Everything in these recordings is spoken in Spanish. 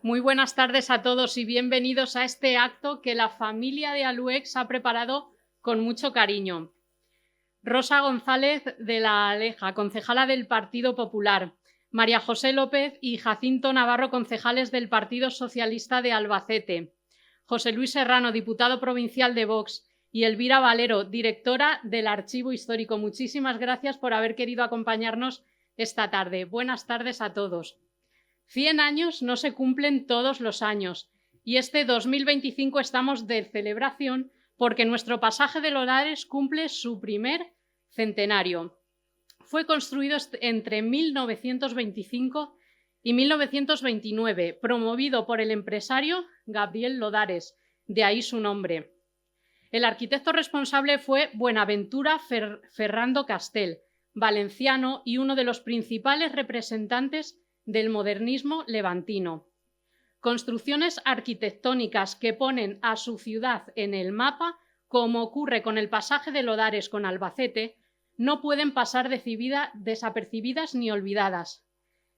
Muy buenas tardes a todos y bienvenidos a este acto que la familia de Aluex ha preparado con mucho cariño. Rosa González de la Aleja, concejala del Partido Popular, María José López y Jacinto Navarro, concejales del Partido Socialista de Albacete, José Luis Serrano, diputado provincial de Vox, y Elvira Valero, directora del Archivo Histórico. Muchísimas gracias por haber querido acompañarnos esta tarde. Buenas tardes a todos. 100 años no se cumplen todos los años y este 2025 estamos de celebración porque nuestro pasaje de Lodares cumple su primer centenario. Fue construido entre 1925 y 1929, promovido por el empresario Gabriel Lodares, de ahí su nombre. El arquitecto responsable fue Buenaventura Ferrando Castell, valenciano y uno de los principales representantes del modernismo levantino. Construcciones arquitectónicas que ponen a su ciudad en el mapa, como ocurre con el pasaje de Lodares con Albacete, no pueden pasar desapercibidas ni olvidadas.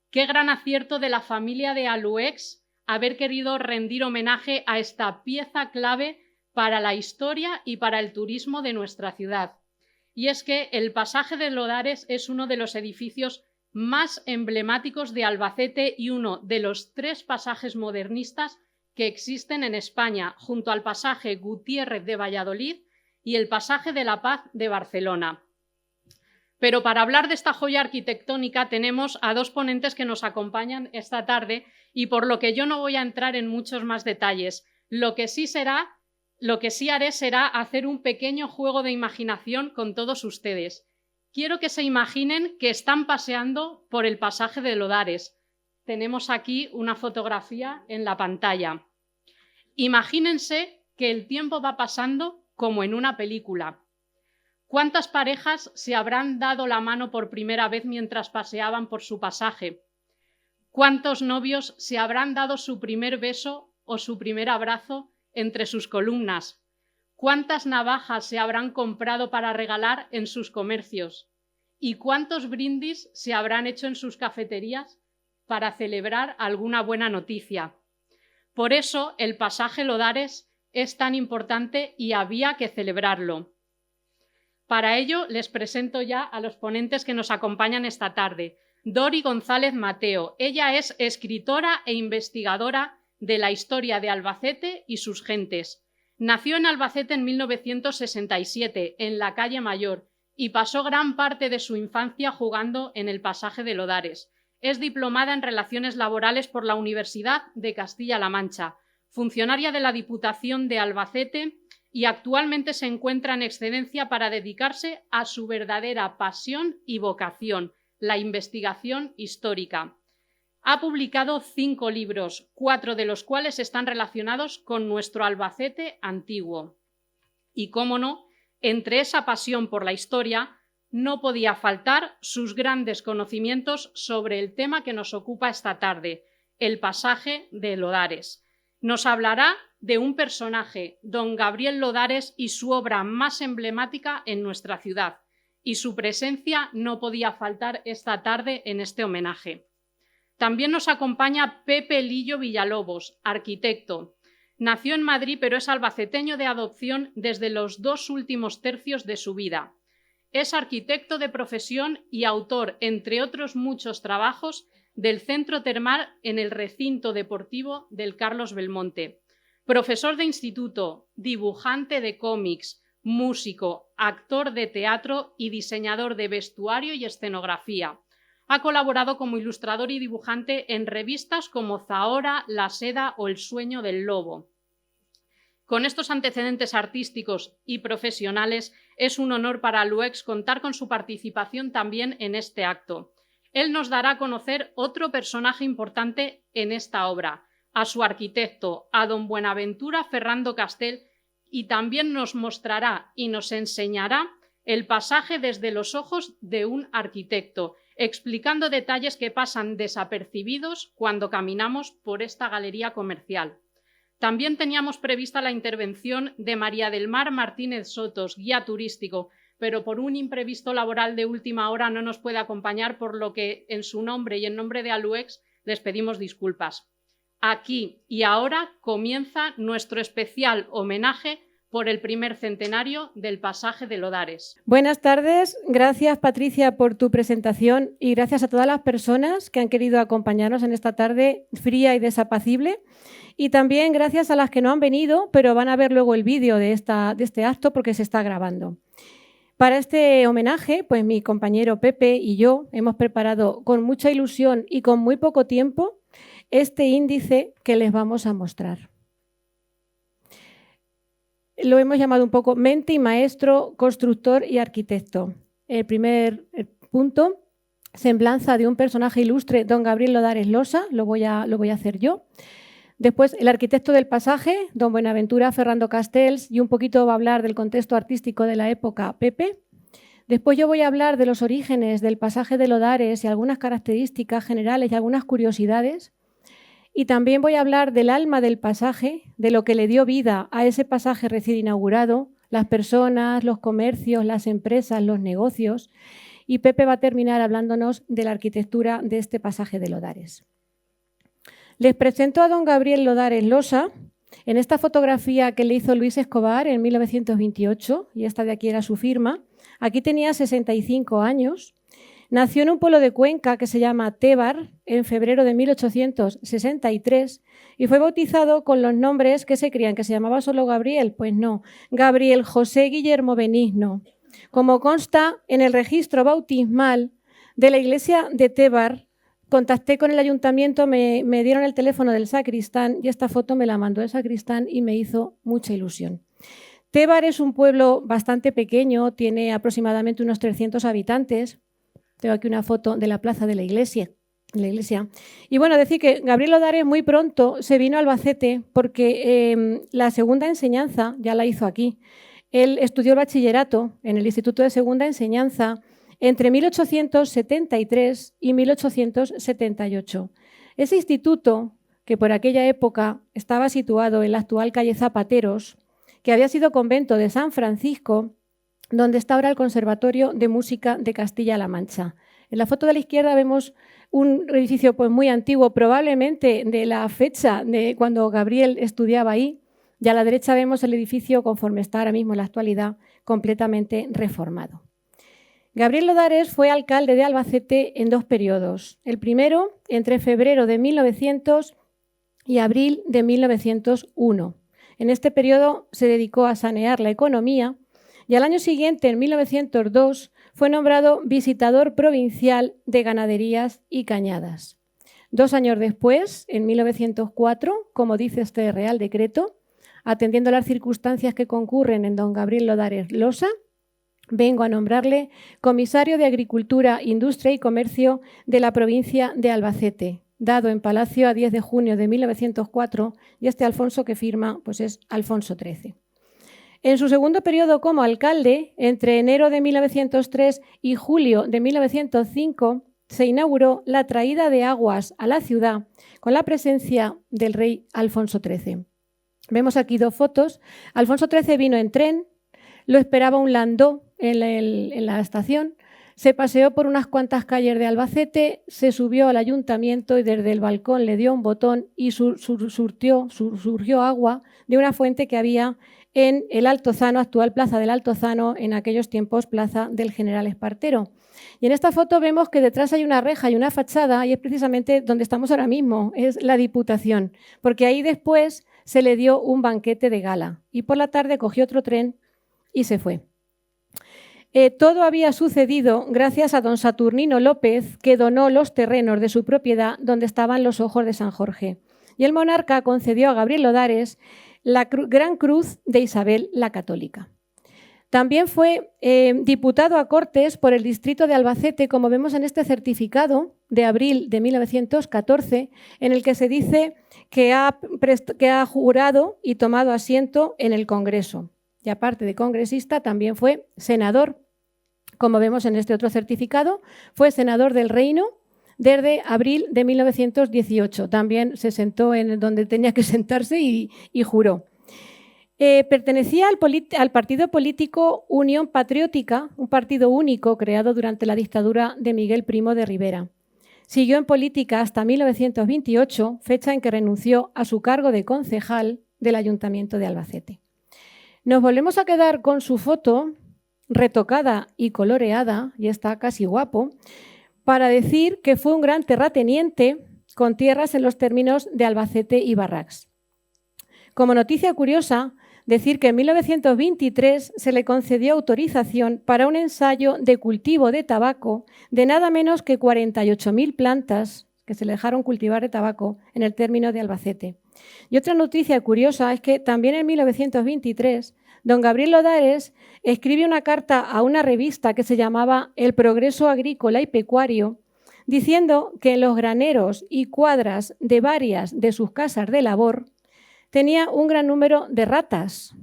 Qué gran acierto de la familia de Aluex haber querido rendir homenaje a esta pieza clave para la historia y para el turismo de nuestra ciudad. Y es que el pasaje de Lodares es uno de los edificios más emblemáticos de Albacete y uno de los 3 pasajes modernistas que existen en España, junto al pasaje Gutiérrez de Valladolid y el pasaje de la Paz de Barcelona. Pero para hablar de esta joya arquitectónica tenemos a 2 ponentes que nos acompañan esta tarde y por lo que yo no voy a entrar en muchos más detalles. Lo que sí haré será hacer un pequeño juego de imaginación con todos ustedes. Quiero que se imaginen que están paseando por el pasaje de Lodares. Tenemos aquí una fotografía en la pantalla. Imagínense que el tiempo va pasando como en una película. ¿Cuántas parejas se habrán dado la mano por primera vez mientras paseaban por su pasaje? ¿Cuántos novios se habrán dado su primer beso o su primer abrazo entre sus columnas? ¿Cuántas navajas se habrán comprado para regalar en sus comercios? ¿Y cuántos brindis se habrán hecho en sus cafeterías para celebrar alguna buena noticia? Por eso el pasaje Lodares es tan importante y había que celebrarlo. Para ello les presento ya a los ponentes que nos acompañan esta tarde. Dori González Mateo. Ella es escritora e investigadora de la historia de Albacete y sus gentes. Nació en Albacete en 1967, en la calle Mayor, y pasó gran parte de su infancia jugando en el pasaje de Lodares. Es diplomada en Relaciones Laborales por la Universidad de Castilla-La Mancha, funcionaria de la Diputación de Albacete y actualmente se encuentra en excedencia para dedicarse a su verdadera pasión y vocación, la investigación histórica. Ha publicado 5 libros, 4 de los cuales están relacionados con nuestro Albacete antiguo. Y cómo no, entre esa pasión por la historia no podía faltar sus grandes conocimientos sobre el tema que nos ocupa esta tarde, el pasaje de Lodares. Nos hablará de un personaje, don Gabriel Lodares, y su obra más emblemática en nuestra ciudad, y su presencia no podía faltar esta tarde en este homenaje. También nos acompaña Pepe Lillo Villalobos, arquitecto. Nació en Madrid, pero es albaceteño de adopción desde los 2 últimos tercios de su vida. Es arquitecto de profesión y autor, entre otros muchos trabajos, del Centro Termal en el recinto deportivo del Carlos Belmonte. Profesor de instituto, dibujante de cómics, músico, actor de teatro y diseñador de vestuario y escenografía. Ha colaborado como ilustrador y dibujante en revistas como Zahora, La Seda o El Sueño del Lobo. Con estos antecedentes artísticos y profesionales, es un honor para Aluex contar con su participación también en este acto. Él nos dará a conocer otro personaje importante en esta obra, a su arquitecto, a don Buenaventura Ferrando Castell, y también nos mostrará y nos enseñará el pasaje desde los ojos de un arquitecto, explicando detalles que pasan desapercibidos cuando caminamos por esta galería comercial. También teníamos prevista la intervención de María del Mar Martínez Sotos, guía turístico, pero por un imprevisto laboral de última hora no nos puede acompañar, por lo que en su nombre y en nombre de Aluex les pedimos disculpas. Aquí y ahora comienza nuestro especial homenaje por el primer centenario del pasaje de Lodares. Buenas tardes, gracias Patricia por tu presentación y gracias a todas las personas que han querido acompañarnos en esta tarde fría y desapacible. Y también gracias a las que no han venido, pero van a ver luego el vídeo de este acto porque se está grabando. Para este homenaje, pues mi compañero Pepe y yo hemos preparado con mucha ilusión y con muy poco tiempo este índice que les vamos a mostrar. Lo hemos llamado un poco mente y maestro, constructor y arquitecto. El primer punto, semblanza de un personaje ilustre, don Gabriel Lodares Losa, lo voy a hacer yo. Después, el arquitecto del pasaje, don Buenaventura Ferrando Castells, y un poquito va a hablar del contexto artístico de la época, Pepe. Después yo voy a hablar de los orígenes del pasaje de Lodares y algunas características generales y algunas curiosidades. Y también voy a hablar del alma del pasaje, de lo que le dio vida a ese pasaje recién inaugurado, las personas, los comercios, las empresas, los negocios. Y Pepe va a terminar hablándonos de la arquitectura de este pasaje de Lodares. Les presento a don Gabriel Lodares Losa en esta fotografía que le hizo Luis Escobar en 1928, y esta de aquí era su firma. Aquí tenía 65 años. Nació en un pueblo de Cuenca que se llama Tébar en febrero de 1863 y fue bautizado con los nombres que se creían que se llamaba solo Gabriel. Pues no, Gabriel José Guillermo Benigno. Como consta en el registro bautismal de la iglesia de Tébar, contacté con el ayuntamiento, me dieron el teléfono del sacristán y esta foto me la mandó el sacristán y me hizo mucha ilusión. Tébar es un pueblo bastante pequeño, tiene aproximadamente unos 300 habitantes. Tengo aquí una foto de la plaza de la iglesia. Y bueno, decir que Gabriel Lodares muy pronto se vino a Albacete porque la segunda enseñanza ya la hizo aquí. Él estudió el bachillerato en el Instituto de Segunda Enseñanza entre 1873 y 1878. Ese instituto, que por aquella época estaba situado en la actual calle Zapateros, que había sido convento de San Francisco, donde está ahora el Conservatorio de Música de Castilla-La Mancha. En la foto de la izquierda vemos un edificio pues, muy antiguo, probablemente de la fecha de cuando Gabriel estudiaba ahí, y a la derecha vemos el edificio conforme está ahora mismo en la actualidad, completamente reformado. Gabriel Lodares fue alcalde de Albacete en 2 periodos. El primero, entre febrero de 1900 y abril de 1901. En este periodo se dedicó a sanear la economía y al año siguiente, en 1902, fue nombrado visitador provincial de ganaderías y cañadas. 2 años después, en 1904, como dice este Real Decreto, atendiendo a las circunstancias que concurren en don Gabriel Lodares Losa, vengo a nombrarle comisario de Agricultura, Industria y Comercio de la provincia de Albacete, dado en Palacio a 10 de junio de 1904, y este Alfonso que firma pues es Alfonso XIII. En su segundo periodo como alcalde, entre enero de 1903 y julio de 1905, se inauguró la traída de aguas a la ciudad con la presencia del rey Alfonso XIII. Vemos aquí 2 fotos. Alfonso XIII vino en tren, lo esperaba un landó en la estación, se paseó por unas cuantas calles de Albacete, se subió al ayuntamiento y desde el balcón le dio un botón y surgió agua de una fuente que había en el Altozano, actual Plaza del Altozano, en aquellos tiempos Plaza del General Espartero. Y en esta foto vemos que detrás hay una reja y una fachada y es precisamente donde estamos ahora mismo, es la Diputación, porque ahí después se le dio un banquete de gala y por la tarde cogió otro tren y se fue. Todo había sucedido gracias a don Saturnino López, que donó los terrenos de su propiedad donde estaban los ojos de San Jorge. Y el monarca concedió a Gabriel Lodares la Gran Cruz de Isabel la Católica. También fue diputado a Cortes por el distrito de Albacete, como vemos en este certificado de abril de 1914, en el que se dice que ha jurado y tomado asiento en el Congreso. Y aparte de congresista, también fue senador. Como vemos en este otro certificado, fue senador del Reino desde abril de 1918. También se sentó en donde tenía que sentarse y juró. Pertenecía al partido político Unión Patriótica, un partido único creado durante la dictadura de Miguel Primo de Rivera. Siguió en política hasta 1928, fecha en que renunció a su cargo de concejal del Ayuntamiento de Albacete. Nos volvemos a quedar con su foto retocada y coloreada, y está casi guapo, para decir que fue un gran terrateniente con tierras en los términos de Albacete y Barracs. Como noticia curiosa, decir que en 1923 se le concedió autorización para un ensayo de cultivo de tabaco de nada menos que 48.000 plantas que se le dejaron cultivar de tabaco en el término de Albacete. Y otra noticia curiosa es que también en 1923 don Gabriel Lodares escribe una carta a una revista que se llamaba El Progreso Agrícola y Pecuario, diciendo que en los graneros y cuadras de varias de sus casas de labor tenía un gran número de ratas,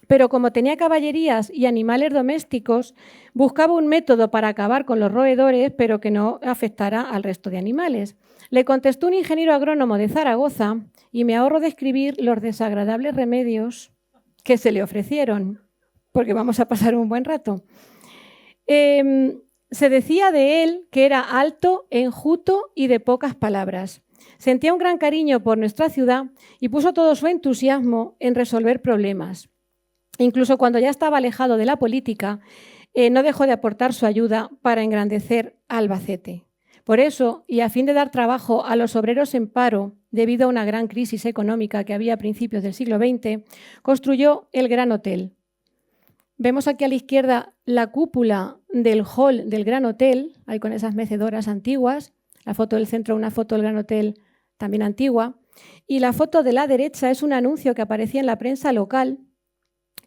pero como tenía caballerías y animales domésticos, buscaba un método para acabar con los roedores, pero que no afectara al resto de animales. Le contestó un ingeniero agrónomo de Zaragoza, y me ahorro de escribir los desagradables remedios que se le ofrecieron, porque vamos a pasar un buen rato. Se decía de él que era alto, enjuto y de pocas palabras. Sentía un gran cariño por nuestra ciudad y puso todo su entusiasmo en resolver problemas. Incluso cuando ya estaba alejado de la política, no dejó de aportar su ayuda para engrandecer Albacete. Por eso, y a fin de dar trabajo a los obreros en paro debido a una gran crisis económica que había a principios del siglo XX, construyó el Gran Hotel. Vemos aquí a la izquierda la cúpula del hall del Gran Hotel, ahí con esas mecedoras antiguas, la foto del centro, una foto del Gran Hotel también antigua, y la foto de la derecha es un anuncio que aparecía en la prensa local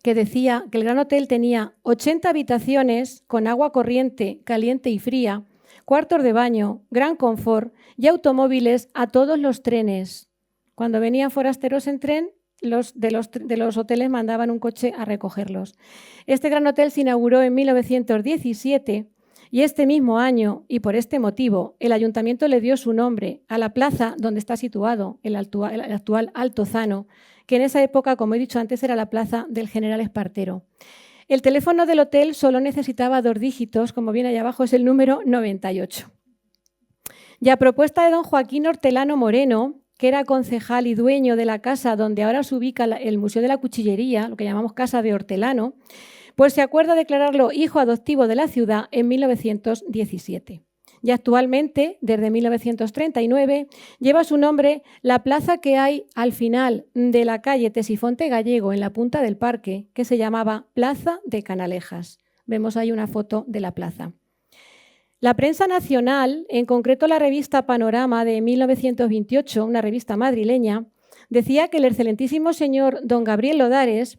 que decía que el Gran Hotel tenía 80 habitaciones con agua corriente, caliente y fría, cuartos de baño, gran confort y automóviles a todos los trenes. Cuando venían forasteros en tren, los hoteles mandaban un coche a recogerlos. Este Gran Hotel se inauguró en 1917 y este mismo año, y por este motivo, el ayuntamiento le dio su nombre a la plaza donde está situado el actual Altozano, que en esa época, como he dicho antes, era la plaza del General Espartero. El teléfono del hotel solo necesitaba 2 dígitos, como viene allá abajo, es el número 98. Y a propuesta de don Joaquín Hortelano Moreno, que era concejal y dueño de la casa donde ahora se ubica el Museo de la Cuchillería, lo que llamamos Casa de Hortelano, pues se acuerda declararlo hijo adoptivo de la ciudad en 1917. Y actualmente, desde 1939, lleva su nombre la plaza que hay al final de la calle Tesifonte Gallego, en la punta del parque, que se llamaba Plaza de Canalejas. Vemos ahí una foto de la plaza. La prensa nacional, en concreto la revista Panorama de 1928, una revista madrileña, decía que el excelentísimo señor don Gabriel Lodares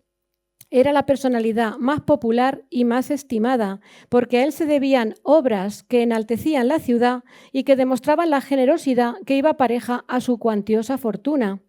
era la personalidad más popular y más estimada, porque a él se debían obras que enaltecían la ciudad y que demostraban la generosidad que iba pareja a su cuantiosa fortuna.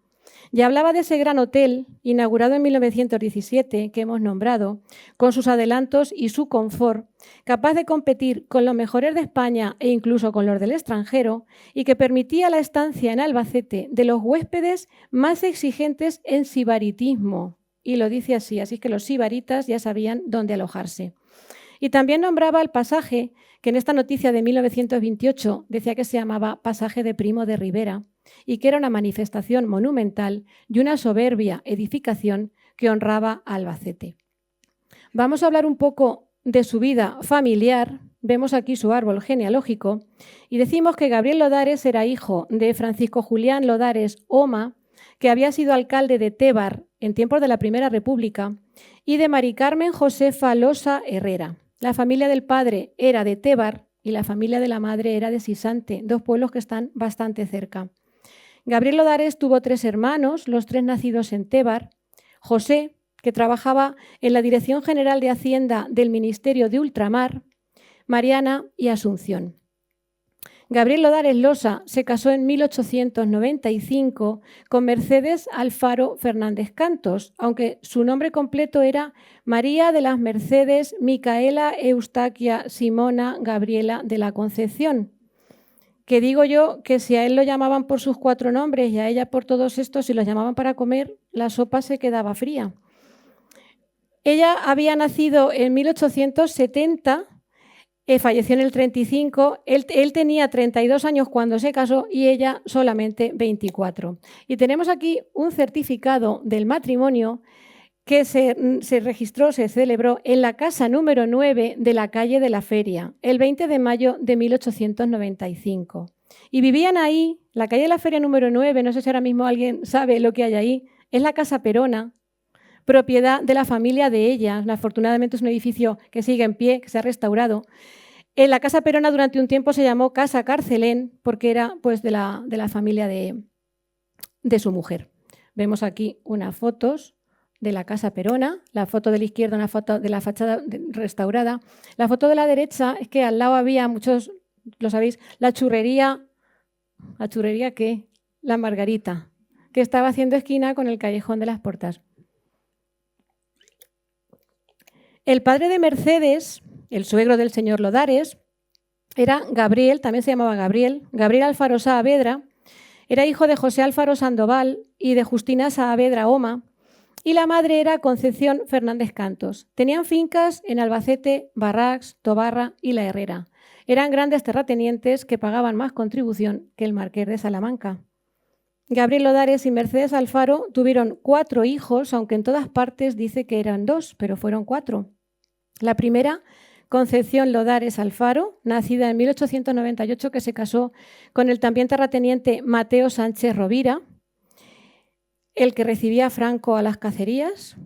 Ya hablaba de ese gran hotel, inaugurado en 1917, que hemos nombrado, con sus adelantos y su confort, capaz de competir con los mejores de España e incluso con los del extranjero, y que permitía la estancia en Albacete de los huéspedes más exigentes en sibaritismo. Y lo dice así es que los sibaritas ya sabían dónde alojarse. Y también nombraba el pasaje, que en esta noticia de 1928 decía que se llamaba Pasaje de Primo de Rivera, y que era una manifestación monumental y una soberbia edificación que honraba a Albacete. Vamos a hablar un poco de su vida familiar. Vemos aquí su árbol genealógico y decimos que Gabriel Lodares era hijo de Francisco Julián Lodares Oma, que había sido alcalde de Tébar en tiempos de la Primera República, y de Mari Carmen Josefa Losa Herrera. La familia del padre era de Tébar y la familia de la madre era de Sisante, 2 pueblos que están bastante cerca. Gabriel Lodares tuvo 3 hermanos, los 3 nacidos en Tébar: José, que trabajaba en la Dirección General de Hacienda del Ministerio de Ultramar, Mariana y Asunción. Gabriel Lodares Losa se casó en 1895 con Mercedes Alfaro Fernández Cantos, aunque su nombre completo era María de las Mercedes Micaela Eustaquia Simona Gabriela de la Concepción. Que digo yo que si a él lo llamaban por sus 4 nombres y a ella por todos estos, si los llamaban para comer, la sopa se quedaba fría. Ella había nacido en 1870 Falleció en el 35, él tenía 32 años cuando se casó y ella solamente 24. Y tenemos aquí un certificado del matrimonio que se registró, se celebró en la casa número 9 de la calle de la Feria, el 20 de mayo de 1895. Y vivían ahí, la calle de la Feria número 9, no sé si ahora mismo alguien sabe lo que hay ahí, es la Casa Perona, propiedad de la familia de ella. Afortunadamente es un edificio que sigue en pie, que se ha restaurado. En la Casa Perona durante un tiempo se llamó Casa Carcelén porque era pues, de la familia de su mujer. Vemos aquí unas fotos de la Casa Perona, la foto de la izquierda, una foto de la fachada restaurada. La foto de la derecha es que al lado había muchos, lo sabéis, la churrería ¿qué? La Margarita, que estaba haciendo esquina con el Callejón de las Portas. El padre de Mercedes, el suegro del señor Lodares, era Gabriel, también se llamaba Gabriel Alfaro Saavedra, era hijo de José Alfaro Sandoval y de Justina Saavedra Oma, y la madre era Concepción Fernández Cantos. Tenían fincas en Albacete, Barracs, Tobarra y La Herrera. Eran grandes terratenientes que pagaban más contribución que el marqués de Salamanca. Gabriel Lodares y Mercedes Alfaro tuvieron 4 hijos, aunque en todas partes dice que eran 2, pero fueron 4. La primera, Concepción Lodares Alfaro, nacida en 1898, que se casó con el también terrateniente Mateo Sánchez Rovira, el que recibía a Franco a las cacerías.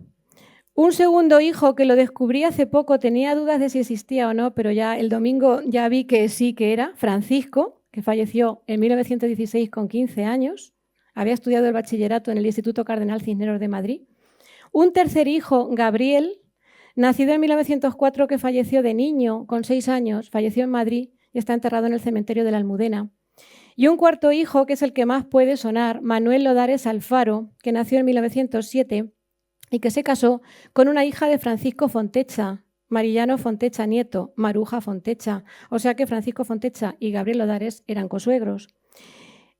Un segundo hijo que lo descubrí hace poco, tenía dudas de si existía o no, pero ya el domingo ya vi que sí que era, Francisco, que falleció en 1916 con 15 años. Había estudiado el bachillerato en el Instituto Cardenal Cisneros de Madrid. Un tercer hijo, Gabriel, nacido en 1904, que falleció de niño con 6 años, falleció en Madrid y está enterrado en el cementerio de la Almudena. Y un cuarto hijo, que es el que más puede sonar, Manuel Lodares Alfaro, que nació en 1907 y que se casó con una hija de Francisco Fontecha, Marillano Fontecha nieto, Maruja Fontecha. O sea que Francisco Fontecha y Gabriel Lodares eran consuegros.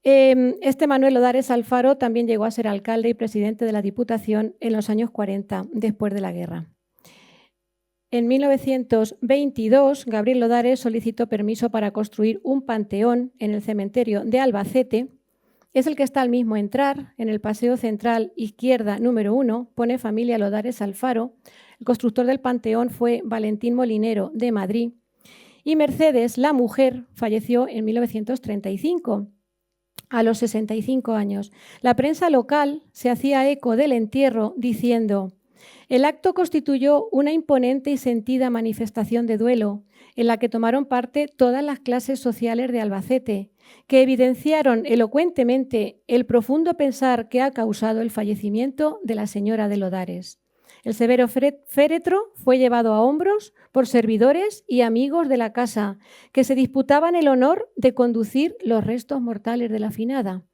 Este Manuel Lodares Alfaro también llegó a ser alcalde y presidente de la Diputación en los años 40, después de la guerra. En 1922, Gabriel Lodares solicitó permiso para construir un panteón en el cementerio de Albacete. Es el que está al mismo entrar, en el paseo central izquierda número 1, pone familia Lodares Alfaro. El constructor del panteón fue Valentín Molinero, de Madrid. Y Mercedes, la mujer, falleció en 1935. A los 65 años. La prensa local se hacía eco del entierro diciendo: el acto constituyó una imponente y sentida manifestación de duelo en la que tomaron parte todas las clases sociales de Albacete, que evidenciaron elocuentemente el profundo pesar que ha causado el fallecimiento de la señora de Lodares. El severo féretro fue llevado a hombros por servidores y amigos de la casa, que se disputaban el honor de conducir los restos mortales de la finada.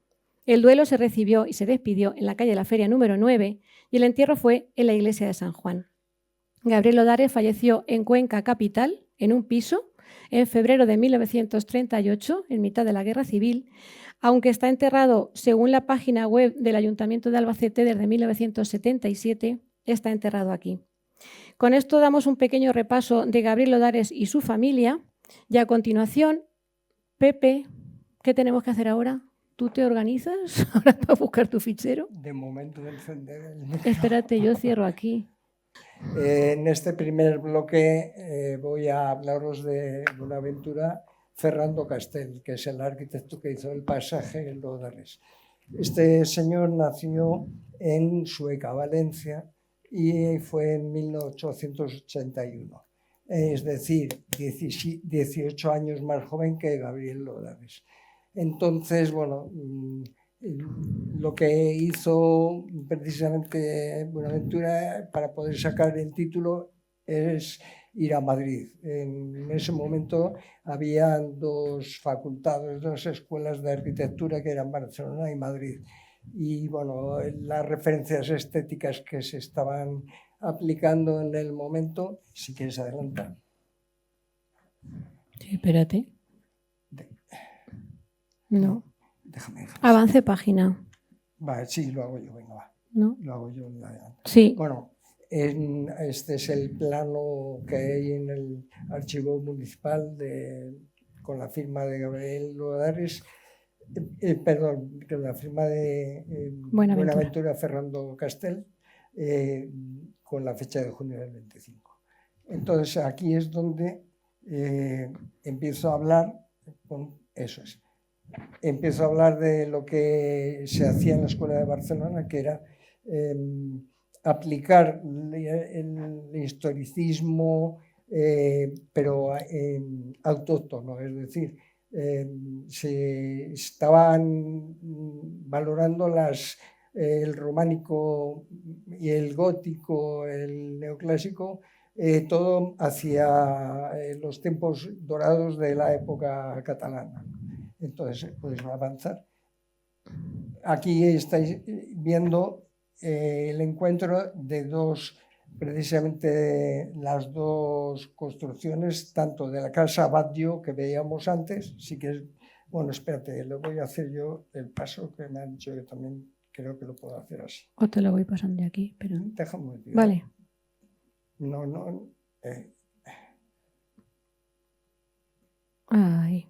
El duelo se recibió y se despidió en la calle de la Feria número 9 y el entierro fue en la iglesia de San Juan. Gabriel Lodares falleció en Cuenca capital, en un piso, en febrero de 1938, en mitad de la Guerra Civil, aunque está enterrado, según la página web del Ayuntamiento de Albacete, desde 1977, está enterrado aquí. Con esto damos un pequeño repaso de Gabriel Lodares y su familia y a continuación, Pepe, ¿qué tenemos que hacer ahora? ¿Tú te organizas ahora para buscar tu fichero? De momento de encender el micro. Espérate, yo cierro aquí. En este primer bloque voy a hablaros de Buenaventura Ferrando Castell, que es el arquitecto que hizo el pasaje en Lodares. Este señor nació en Sueca, Valencia, y fue en 1881. Es decir, 18 años más joven que Gabriel Lodares. Entonces, bueno, lo que hizo precisamente Buenaventura para poder sacar el título es ir a Madrid. En ese momento había 2 facultades, 2 escuelas de arquitectura, que eran Barcelona y Madrid. Y bueno, las referencias estéticas que se estaban aplicando en el momento, si quieres adelantar. Sí, espérate. No. Déjame. Avance página. Vale, sí, lo hago yo, venga, va. ¿No? Lo hago yo. Sí. Bueno, Este es el plano que hay en el archivo municipal con la firma de Gabriel Lodares, perdón, con la firma de Buenaventura Ferrando Castel, con la fecha de junio del 25. Entonces aquí es donde empiezo a hablar empiezo a hablar de lo que se hacía en la Escuela de Barcelona, que era aplicar el historicismo, pero autóctono, es decir, se estaban valorando el románico y el gótico, el neoclásico, todo hacia los tiempos dorados de la época catalana. Entonces, podéis avanzar. Aquí estáis viendo el encuentro de precisamente las dos construcciones, tanto de la casa Batlló que veíamos antes, sí que es, bueno, espérate, lo voy a hacer yo el paso que me han dicho que también creo que lo puedo hacer así. O te lo voy pasando de aquí, pero... Déjame un poquito. Vale. No. Ahí.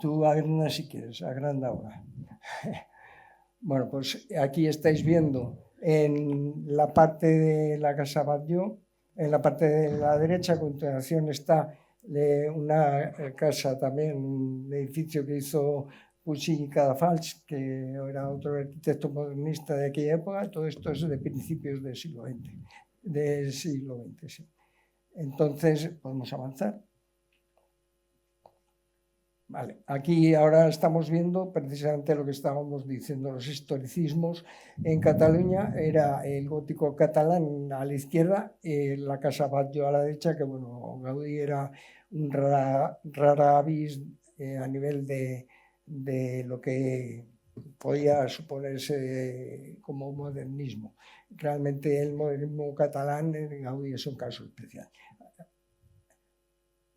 Tú agranda si quieres, agranda ahora. Bueno, pues aquí estáis viendo en la parte de la casa Batlló, en la parte de la derecha, a continuación está una casa también, un edificio que hizo Puig i Cadafalch, que era otro arquitecto modernista de aquella época. Todo esto es de principios del siglo XX. Sí. Entonces, podemos avanzar. Vale, aquí ahora estamos viendo precisamente lo que estábamos diciendo, los historicismos en Cataluña. Era el gótico catalán a la izquierda, la casa Batlló a la derecha, que bueno, Gaudí era un rara avis a nivel de lo que podía suponerse como modernismo. Realmente el modernismo catalán en Gaudí es un caso especial.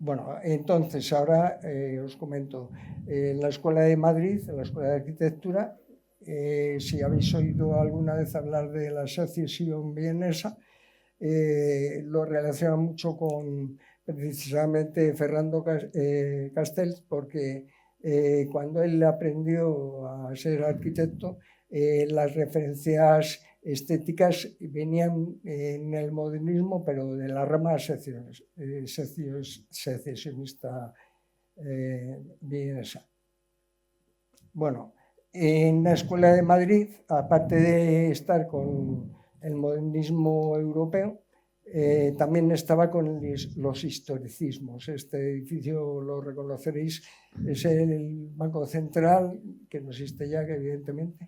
Bueno, entonces ahora os comento, en la Escuela de Madrid, en la Escuela de Arquitectura, si habéis oído alguna vez hablar de la secesión vienesa, lo relaciona mucho con precisamente Ferrando Castells, porque cuando él aprendió a ser arquitecto, las referencias estéticas venían en el modernismo, pero de la rama secesionista vienesa. Bueno, en la Escuela de Madrid, aparte de estar con el modernismo europeo, también estaba con los historicismos. Este edificio lo reconoceréis, es el Banco Central, que no existe ya, que evidentemente,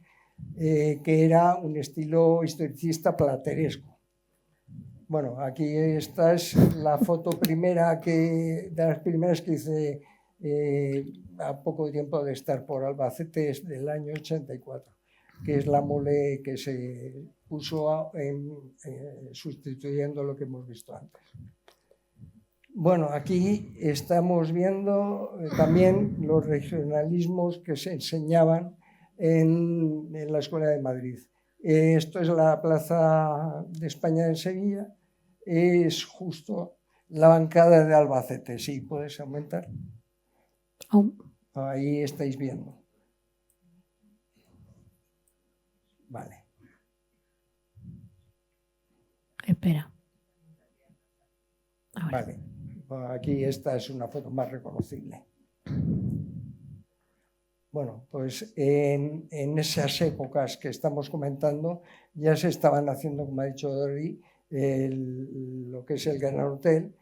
que era un estilo historicista plateresco. Bueno, aquí esta es la foto de las primeras que hice a poco tiempo de estar por Albacete, es del año 84, que es la mole que se puso sustituyendo lo que hemos visto antes. Bueno, aquí estamos viendo también los regionalismos que se enseñaban en la Escuela de Madrid. Esto es la Plaza de España en Sevilla, es justo la bancada de Albacete. Sí, puedes aumentar. Ahí estáis viendo. Vale. Espera. Vale. Aquí esta es una foto más reconocible. Bueno, pues en esas épocas que estamos comentando ya se estaban haciendo, como ha dicho Dori, lo que es el Gran Hotel,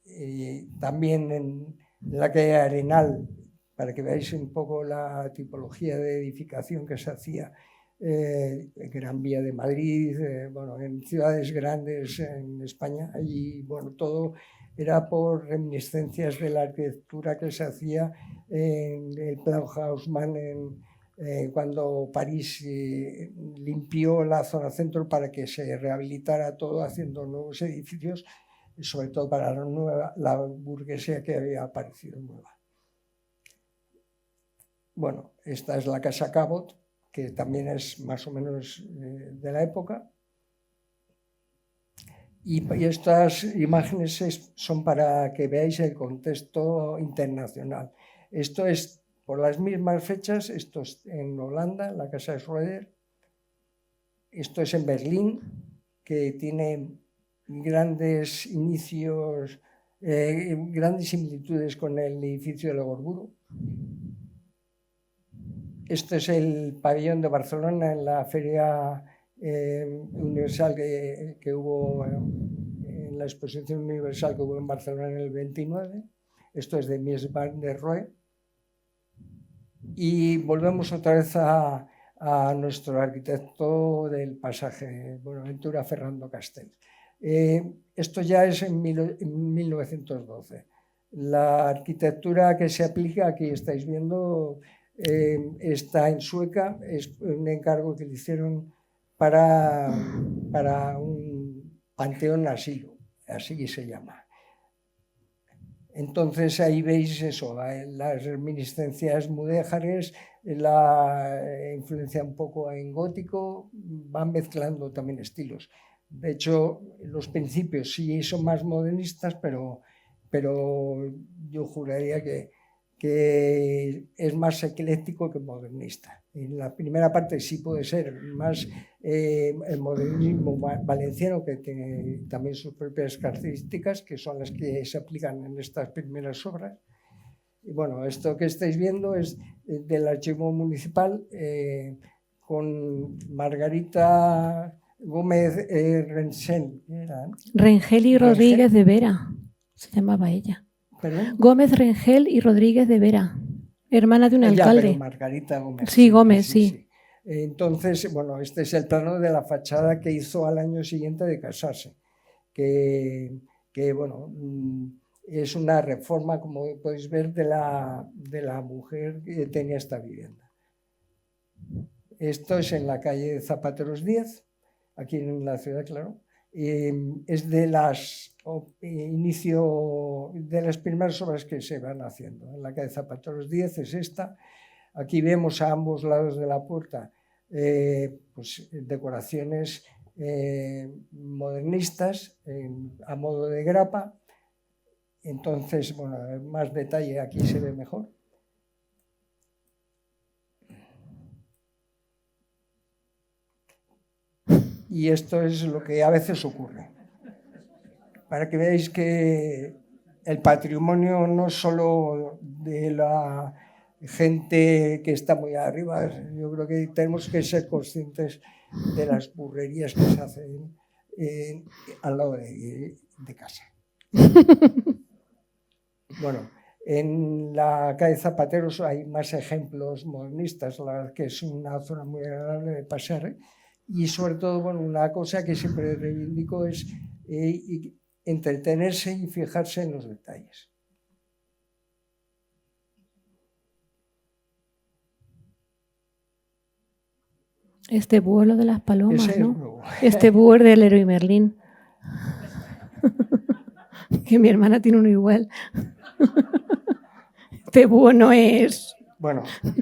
y también en la calle Arenal, para que veáis un poco la tipología de edificación que se hacía, Gran Vía de Madrid, bueno, en ciudades grandes en España, y bueno, todo era por reminiscencias de la arquitectura que se hacía en el plan Haussmann cuando París limpió la zona centro para que se rehabilitara todo, haciendo nuevos edificios, sobre todo para la burguesía que había aparecido nueva. Bueno, esta es la Casa Cabot, que también es más o menos de la época. Y estas imágenes son para que veáis el contexto internacional. Esto es por las mismas fechas, esto es en Holanda, la casa de Schroeder. Esto es en Berlín, que tiene grandes inicios, grandes similitudes con el edificio de Legorguru. Esto es el pabellón de Barcelona en la feria universal que hubo, en la exposición universal que hubo en Barcelona en el 29. Esto es de Mies van der Rohe. Y volvemos otra vez a nuestro arquitecto del pasaje, Bonaventura Ferrando Castells. Esto ya es en 1912. La arquitectura que se aplica, aquí estáis viendo, está en Sueca, es un encargo que le hicieron para un panteón así se llama. Entonces ahí veis eso, las reminiscencias mudéjares, la influencia un poco en gótico, van mezclando también estilos. De hecho, los principios sí son más modernistas, pero yo juraría que es más ecléctico que modernista. En la primera parte sí puede ser más el modernismo valenciano, que tiene también sus propias características, que son las que se aplican en estas primeras obras. Y bueno, esto que estáis viendo es del Archivo Municipal, con Margarita Gómez Rengel. Rengel y Rodríguez de Vera, se llamaba ella. ¿Perdón? Gómez Rengel y Rodríguez de Vera, hermana de un alcalde. Pero Margarita Gómez. Sí, Gómez, sí. Entonces, bueno, este es el plano de la fachada que hizo al año siguiente de casarse, que bueno, es una reforma, como podéis ver, de la mujer que tenía esta vivienda. Esto es en la calle Zapateros 10, aquí en la ciudad, claro. Es de inicio de las primeras obras que se van haciendo. En la calle Zapateros 10 es esta. Aquí vemos a ambos lados de la puerta pues, decoraciones modernistas a modo de grapa. Entonces, bueno, más detalle aquí se ve mejor. Y esto es lo que a veces ocurre. Para que veáis que el patrimonio no solo de la gente que está muy arriba, yo creo que tenemos que ser conscientes de las burrerías que se hacen al lado de casa. Bueno, en la calle Zapateros hay más ejemplos modernistas, la verdad que es una zona muy agradable de pasear. Y sobre todo, bueno, una cosa que siempre reivindico es entretenerse y fijarse en los detalles. Este búho es lo de las palomas, Ese ¿no? Este búho es del Leroy Merlin. Que mi hermana tiene uno igual. Este búho no es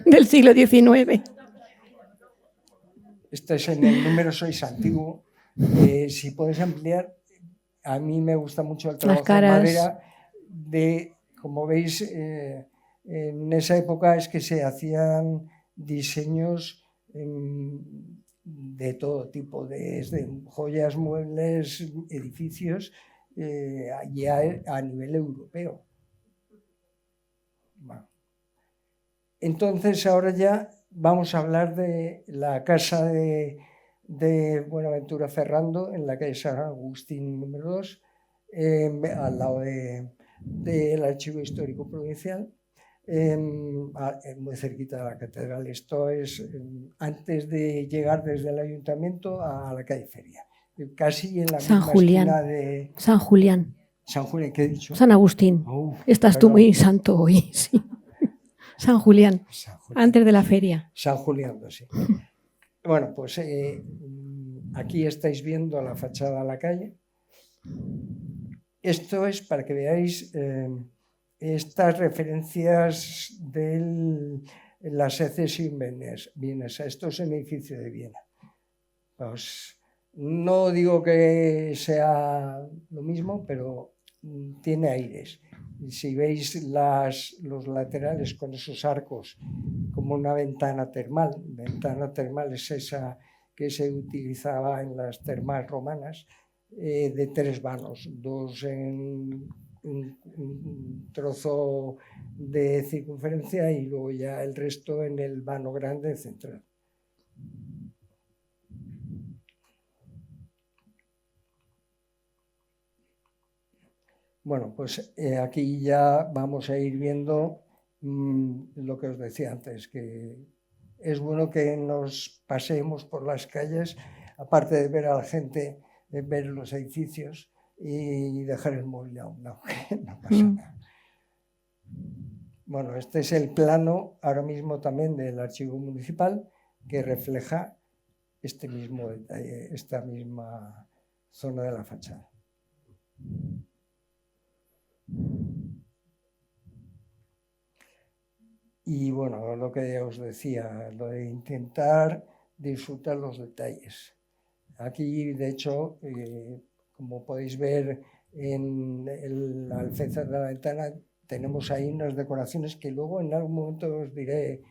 del siglo XIX. Este es en el número 6 antiguo. Si puedes ampliar, a mí me gusta mucho el trabajo de madera. Como veis, en esa época es que se hacían diseños de todo tipo, desde joyas, muebles, edificios, ya a nivel europeo. Bueno. Entonces, ahora ya vamos a hablar de la casa de Bonaventura Ferrando en la calle San Agustín número 2, al lado del Archivo Histórico Provincial, muy cerquita de la catedral. Esto es antes de llegar desde el ayuntamiento a la calle Feria, casi en la misma esquina de San Julián. San Julián, ¿qué he dicho? San Agustín. Estás tú muy santo hoy, sí. San Julián, antes de la feria. San Julián, sí. Bueno, pues aquí estáis viendo la fachada a la calle. Esto es para que veáis estas referencias de la secesión vienesa. Esto es un edificio de Viena. Pues No digo que sea lo mismo, pero tiene aires. Y si veis los laterales con esos arcos como una ventana termal es esa que se utilizaba en las termas romanas, de 3 vanos, 2 en un trozo de circunferencia y luego ya el resto en el vano grande central. Bueno, pues aquí ya vamos a ir viendo lo que os decía antes, que es bueno que nos paseemos por las calles, aparte de ver a la gente, ver los edificios y dejar el móvil a un lado, no pasa nada. Bueno, este es el plano ahora mismo también del archivo municipal que refleja este mismo detalle, esta misma zona de la fachada. Y bueno, lo que os decía, lo de intentar disfrutar los detalles. Aquí, de hecho, como podéis ver en el alféizar de la ventana, tenemos ahí unas decoraciones que luego en algún momento os diré,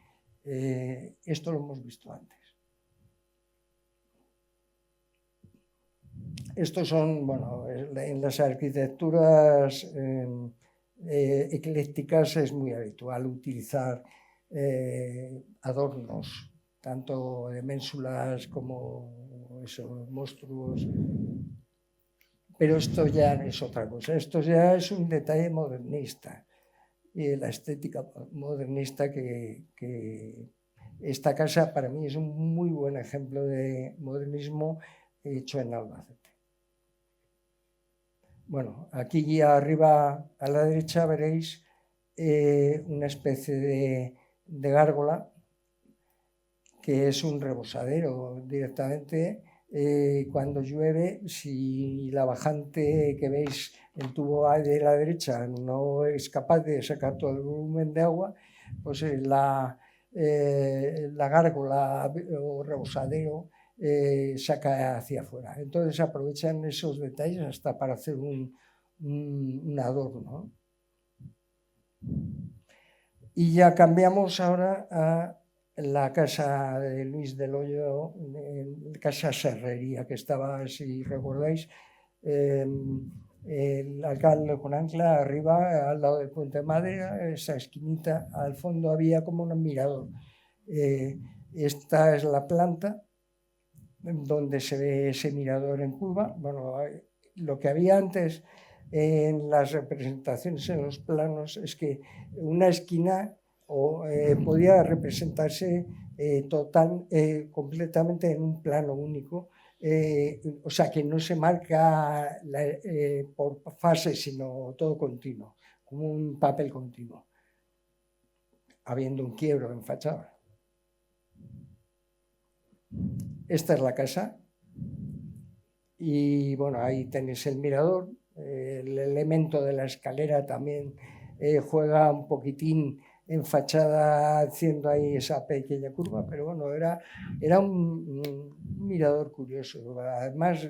esto lo hemos visto antes. Estos son, bueno, en las arquitecturas eclécticas es muy habitual utilizar adornos, tanto de ménsulas como esos monstruos. Pero esto ya es otra cosa, esto ya es un detalle modernista, y la estética modernista que esta casa para mí es un muy buen ejemplo de modernismo hecho en Albacete. Bueno, aquí arriba a la derecha veréis una especie de gárgola que es un rebosadero directamente. Cuando llueve, si la bajante que veis, el tubo de la derecha, no es capaz de sacar todo el volumen de agua, pues la gárgola o rebosadero saca hacia afuera. Entonces aprovechan esos detalles hasta para hacer un adorno. Y ya cambiamos ahora a la casa de Luis del Hoyo, casa Serrería, que estaba, si recordáis, el alcalde con Ancla arriba, al lado del Puente de Madera, esa esquinita, al fondo había como un mirador. Esta es la planta donde se ve ese mirador en curva. Bueno, lo que había antes en las representaciones, en los planos, es que una esquina podía representarse completamente en un plano único, o sea que no se marca por fases, sino todo continuo, como un papel continuo, habiendo un quiebro en fachada. Esta es la casa y bueno, ahí tenéis el mirador. El elemento de la escalera también juega un poquitín en fachada, haciendo ahí esa pequeña curva, pero bueno, era un mirador curioso. Además,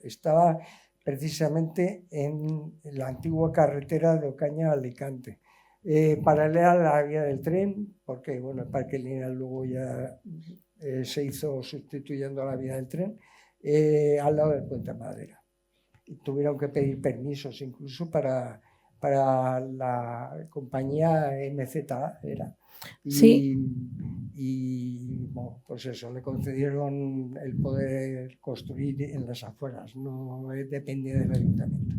estaba precisamente en la antigua carretera de Ocaña a Alicante, paralela a la vía del tren, porque bueno, el Parque Lineal luego ya se hizo sustituyendo a la vía del tren, al lado del Puente de Madera. Y tuvieron que pedir permisos incluso para la compañía MZA, era. Sí. Y bueno, pues eso, le concedieron el poder construir en las afueras, no dependía del ayuntamiento.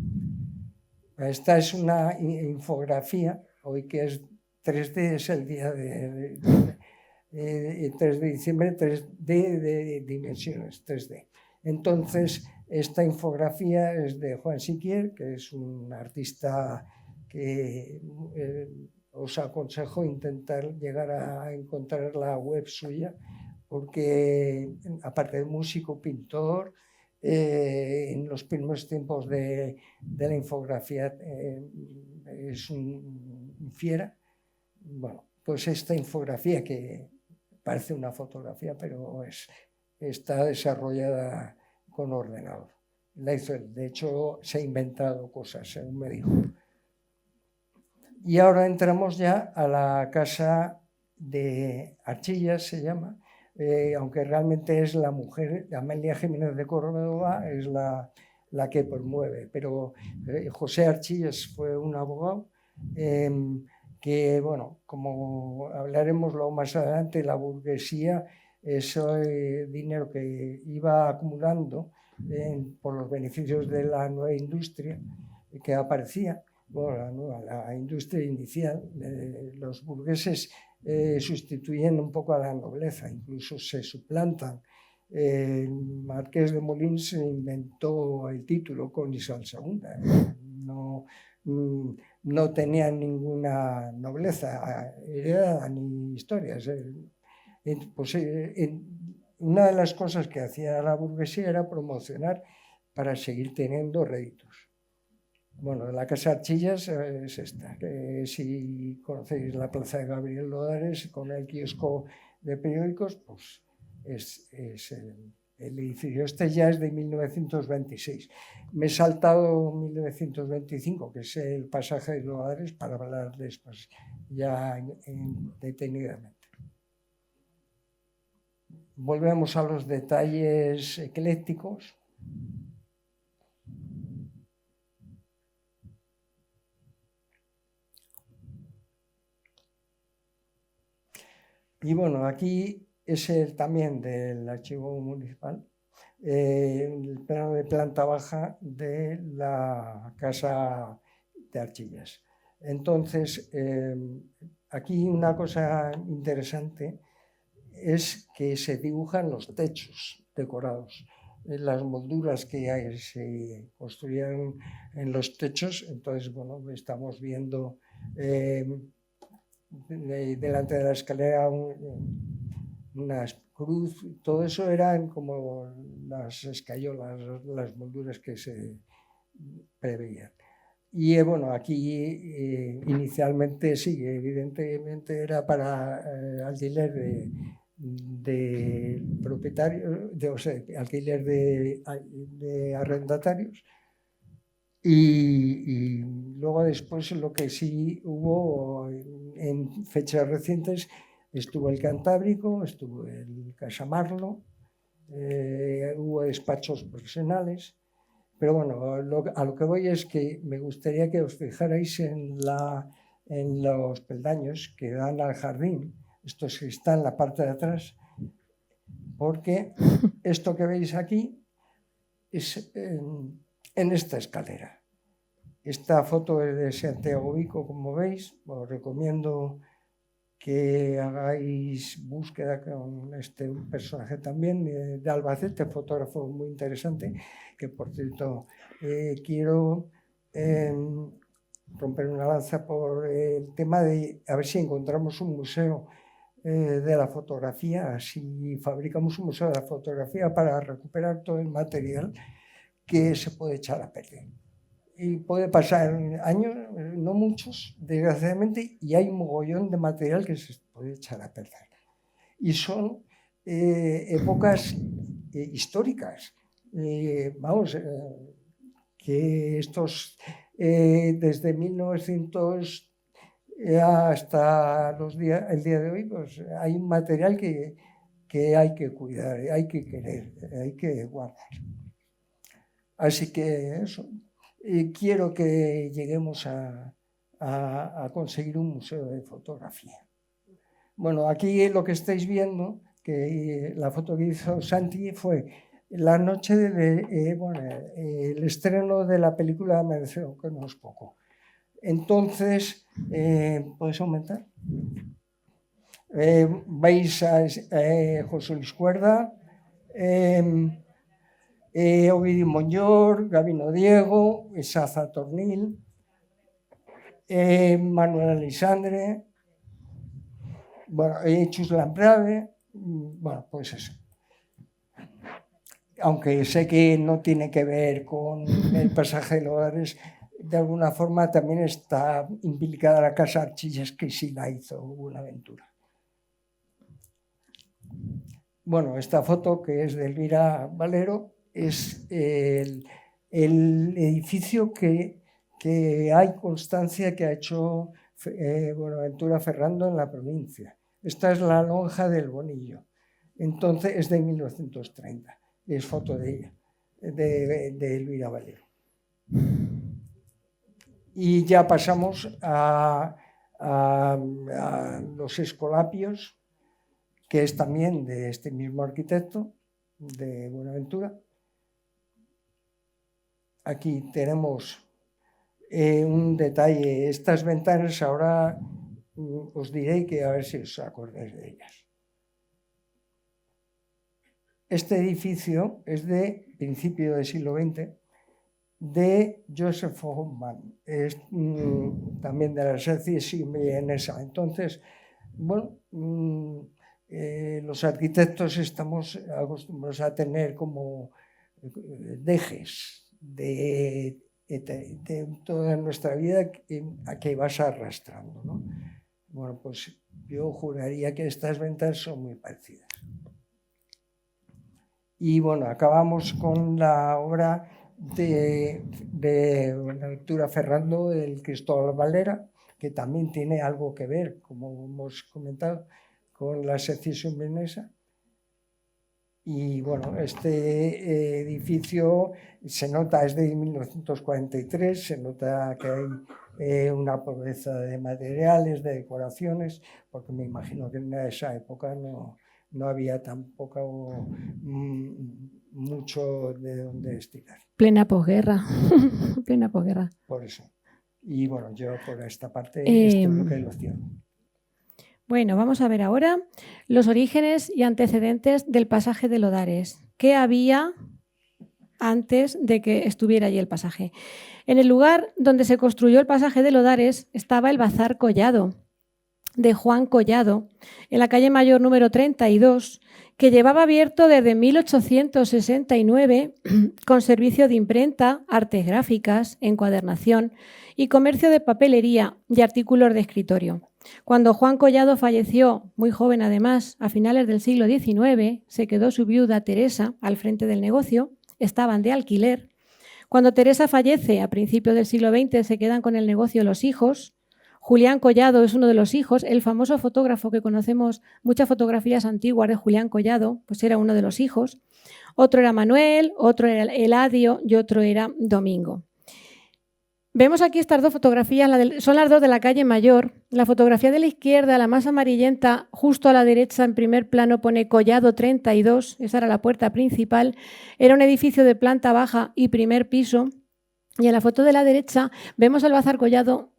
Esta es una infografía, hoy que es 3D, es el día de 3 de diciembre, 3D de dimensiones, 3D. Entonces, esta infografía es de Juan Siquier, que es un artista que os aconsejo intentar llegar a encontrar la web suya, porque aparte de músico, pintor, en los primeros tiempos de la infografía es un fiera. Bueno, pues esta infografía que parece una fotografía, pero está desarrollada con ordenador. La hizo él. De hecho, se ha inventado cosas, según me dijo. Y ahora entramos ya a la casa de Archillas, se llama, aunque realmente es la mujer, Amelia Jiménez de Córdoba, es la que promueve. Pero José Archillas fue un abogado que, bueno, como hablaremos luego más adelante, la burguesía, ese dinero que iba acumulando por los beneficios de la nueva industria que aparecía, bueno, la industria inicial, los burgueses sustituyen un poco a la nobleza, incluso se suplantan. El marqués de Molins inventó el título con Isabel II. No tenía ninguna nobleza heredada ni historias. Pues, una de las cosas que hacía la burguesía era promocionar para seguir teniendo réditos. Bueno, la Casa Archillas es esta. Si conocéis la Plaza de Gabriel Lodares con el kiosco de periódicos, pues es el edificio. Este ya es de 1926. Me he saltado 1925, que es el pasaje de Lodares, para hablar después, ya detenidamente. Volvemos a los detalles eclécticos. Y bueno, aquí es también del archivo municipal, el plano de planta baja de la Casa de Archillas. Entonces, aquí una cosa interesante es que se dibujan los techos decorados, las molduras que se construían en los techos. Entonces, bueno, estamos viendo delante de la escalera una cruz. Todo eso eran como las escayolas, las molduras que se preveían. Y bueno, aquí inicialmente sí, evidentemente era para alquiler de propietarios, o sea, alquiler de arrendatarios. Y luego después lo que sí hubo en fechas recientes, estuvo el Cantábrico, estuvo el Casamarlo, hubo despachos profesionales. Pero bueno, a lo que voy es que me gustaría que os fijarais en los peldaños que dan al jardín, estos que están en la parte de atrás, porque esto que veis aquí es en esta escalera. Esta foto es de Santiago Vico, como veis. Os recomiendo que hagáis búsqueda con este personaje también de Albacete, fotógrafo muy interesante, que por cierto quiero romper una lanza por el tema de a ver si encontramos un museo de la fotografía, si fabricamos un museo de la fotografía para recuperar todo el material que se puede echar a perder. Y puede pasar años, no muchos, desgraciadamente, y hay un mogollón de material que se puede echar a perder. Y son épocas históricas. Vamos, que estos, desde 1900 hasta el día de hoy, pues hay un material que hay que cuidar, hay que querer, hay que guardar. Así que eso. Quiero que lleguemos a conseguir un museo de fotografía. Bueno, aquí lo que estáis viendo, que la foto que hizo Santi fue la noche el estreno de la película Amanecer, que no es poco. Entonces, ¿puedes aumentar? Veis a José Luis Cuerda, Ovidio Monllor, Gabino Diego, Isaza Tornil, Manuel Alexandre, bueno, Chus Lamprave, bueno, pues eso. Aunque sé que no tiene que ver con el pasaje de Lodares, de alguna forma también está implicada la Casa Archillas, que sí la hizo Buenaventura. Bueno, esta foto que es de Elvira Valero, es el edificio que hay constancia que ha hecho Bonaventura Ferrando en la provincia. Esta es la lonja del Bonillo. Entonces es de 1930. Es foto de ella, de Elvira Valero. Y ya pasamos a los Escolapios, que es también de este mismo arquitecto, de Buenaventura. Aquí tenemos un detalle. Estas ventanas ahora os diré que a ver si os acordáis de ellas. Este edificio es de principio del siglo XX, de Joseph Hoffmann, es también de la secesión vienesa. Entonces, bueno, los arquitectos estamos acostumbrados a tener como dejes de toda nuestra vida a que vas arrastrando, ¿no? Bueno, pues yo juraría que estas ventanas son muy parecidas. Y bueno, acabamos con la obra de Bonaventura Ferrando, el Cristóbal Valera, que también tiene algo que ver, como hemos comentado, con la secesión vienesa. Y bueno, este edificio se nota, es de 1943, se nota que hay una pobreza de materiales, de decoraciones, porque me imagino que en esa época no había tampoco mucho de dónde estirar. Plena posguerra. Plena posguerra. Por eso. Y bueno, yo por esta parte este bloque lo cierro. Bueno, vamos a ver ahora los orígenes y antecedentes del pasaje de Lodares. ¿Qué había antes de que estuviera allí el pasaje? En el lugar donde se construyó el pasaje de Lodares estaba el Bazar Collado, de Juan Collado, en la calle Mayor número 32, que llevaba abierto desde 1869 con servicio de imprenta, artes gráficas, encuadernación y comercio de papelería y artículos de escritorio. Cuando Juan Collado falleció, muy joven además, a finales del siglo XIX, se quedó su viuda Teresa al frente del negocio, estaban de alquiler. Cuando Teresa fallece a principios del siglo XX, se quedan con el negocio los hijos. Julián Collado es uno de los hijos, el famoso fotógrafo que conocemos, muchas fotografías antiguas de Julián Collado, pues era uno de los hijos. Otro era Manuel, otro era Eladio y otro era Domingo. Vemos aquí estas dos fotografías, son las dos de la calle Mayor. La fotografía de la izquierda, la más amarillenta, justo a la derecha en primer plano pone Collado 32, esa era la puerta principal. Era un edificio de planta baja y primer piso. Y en la foto de la derecha vemos el Bazar Collado.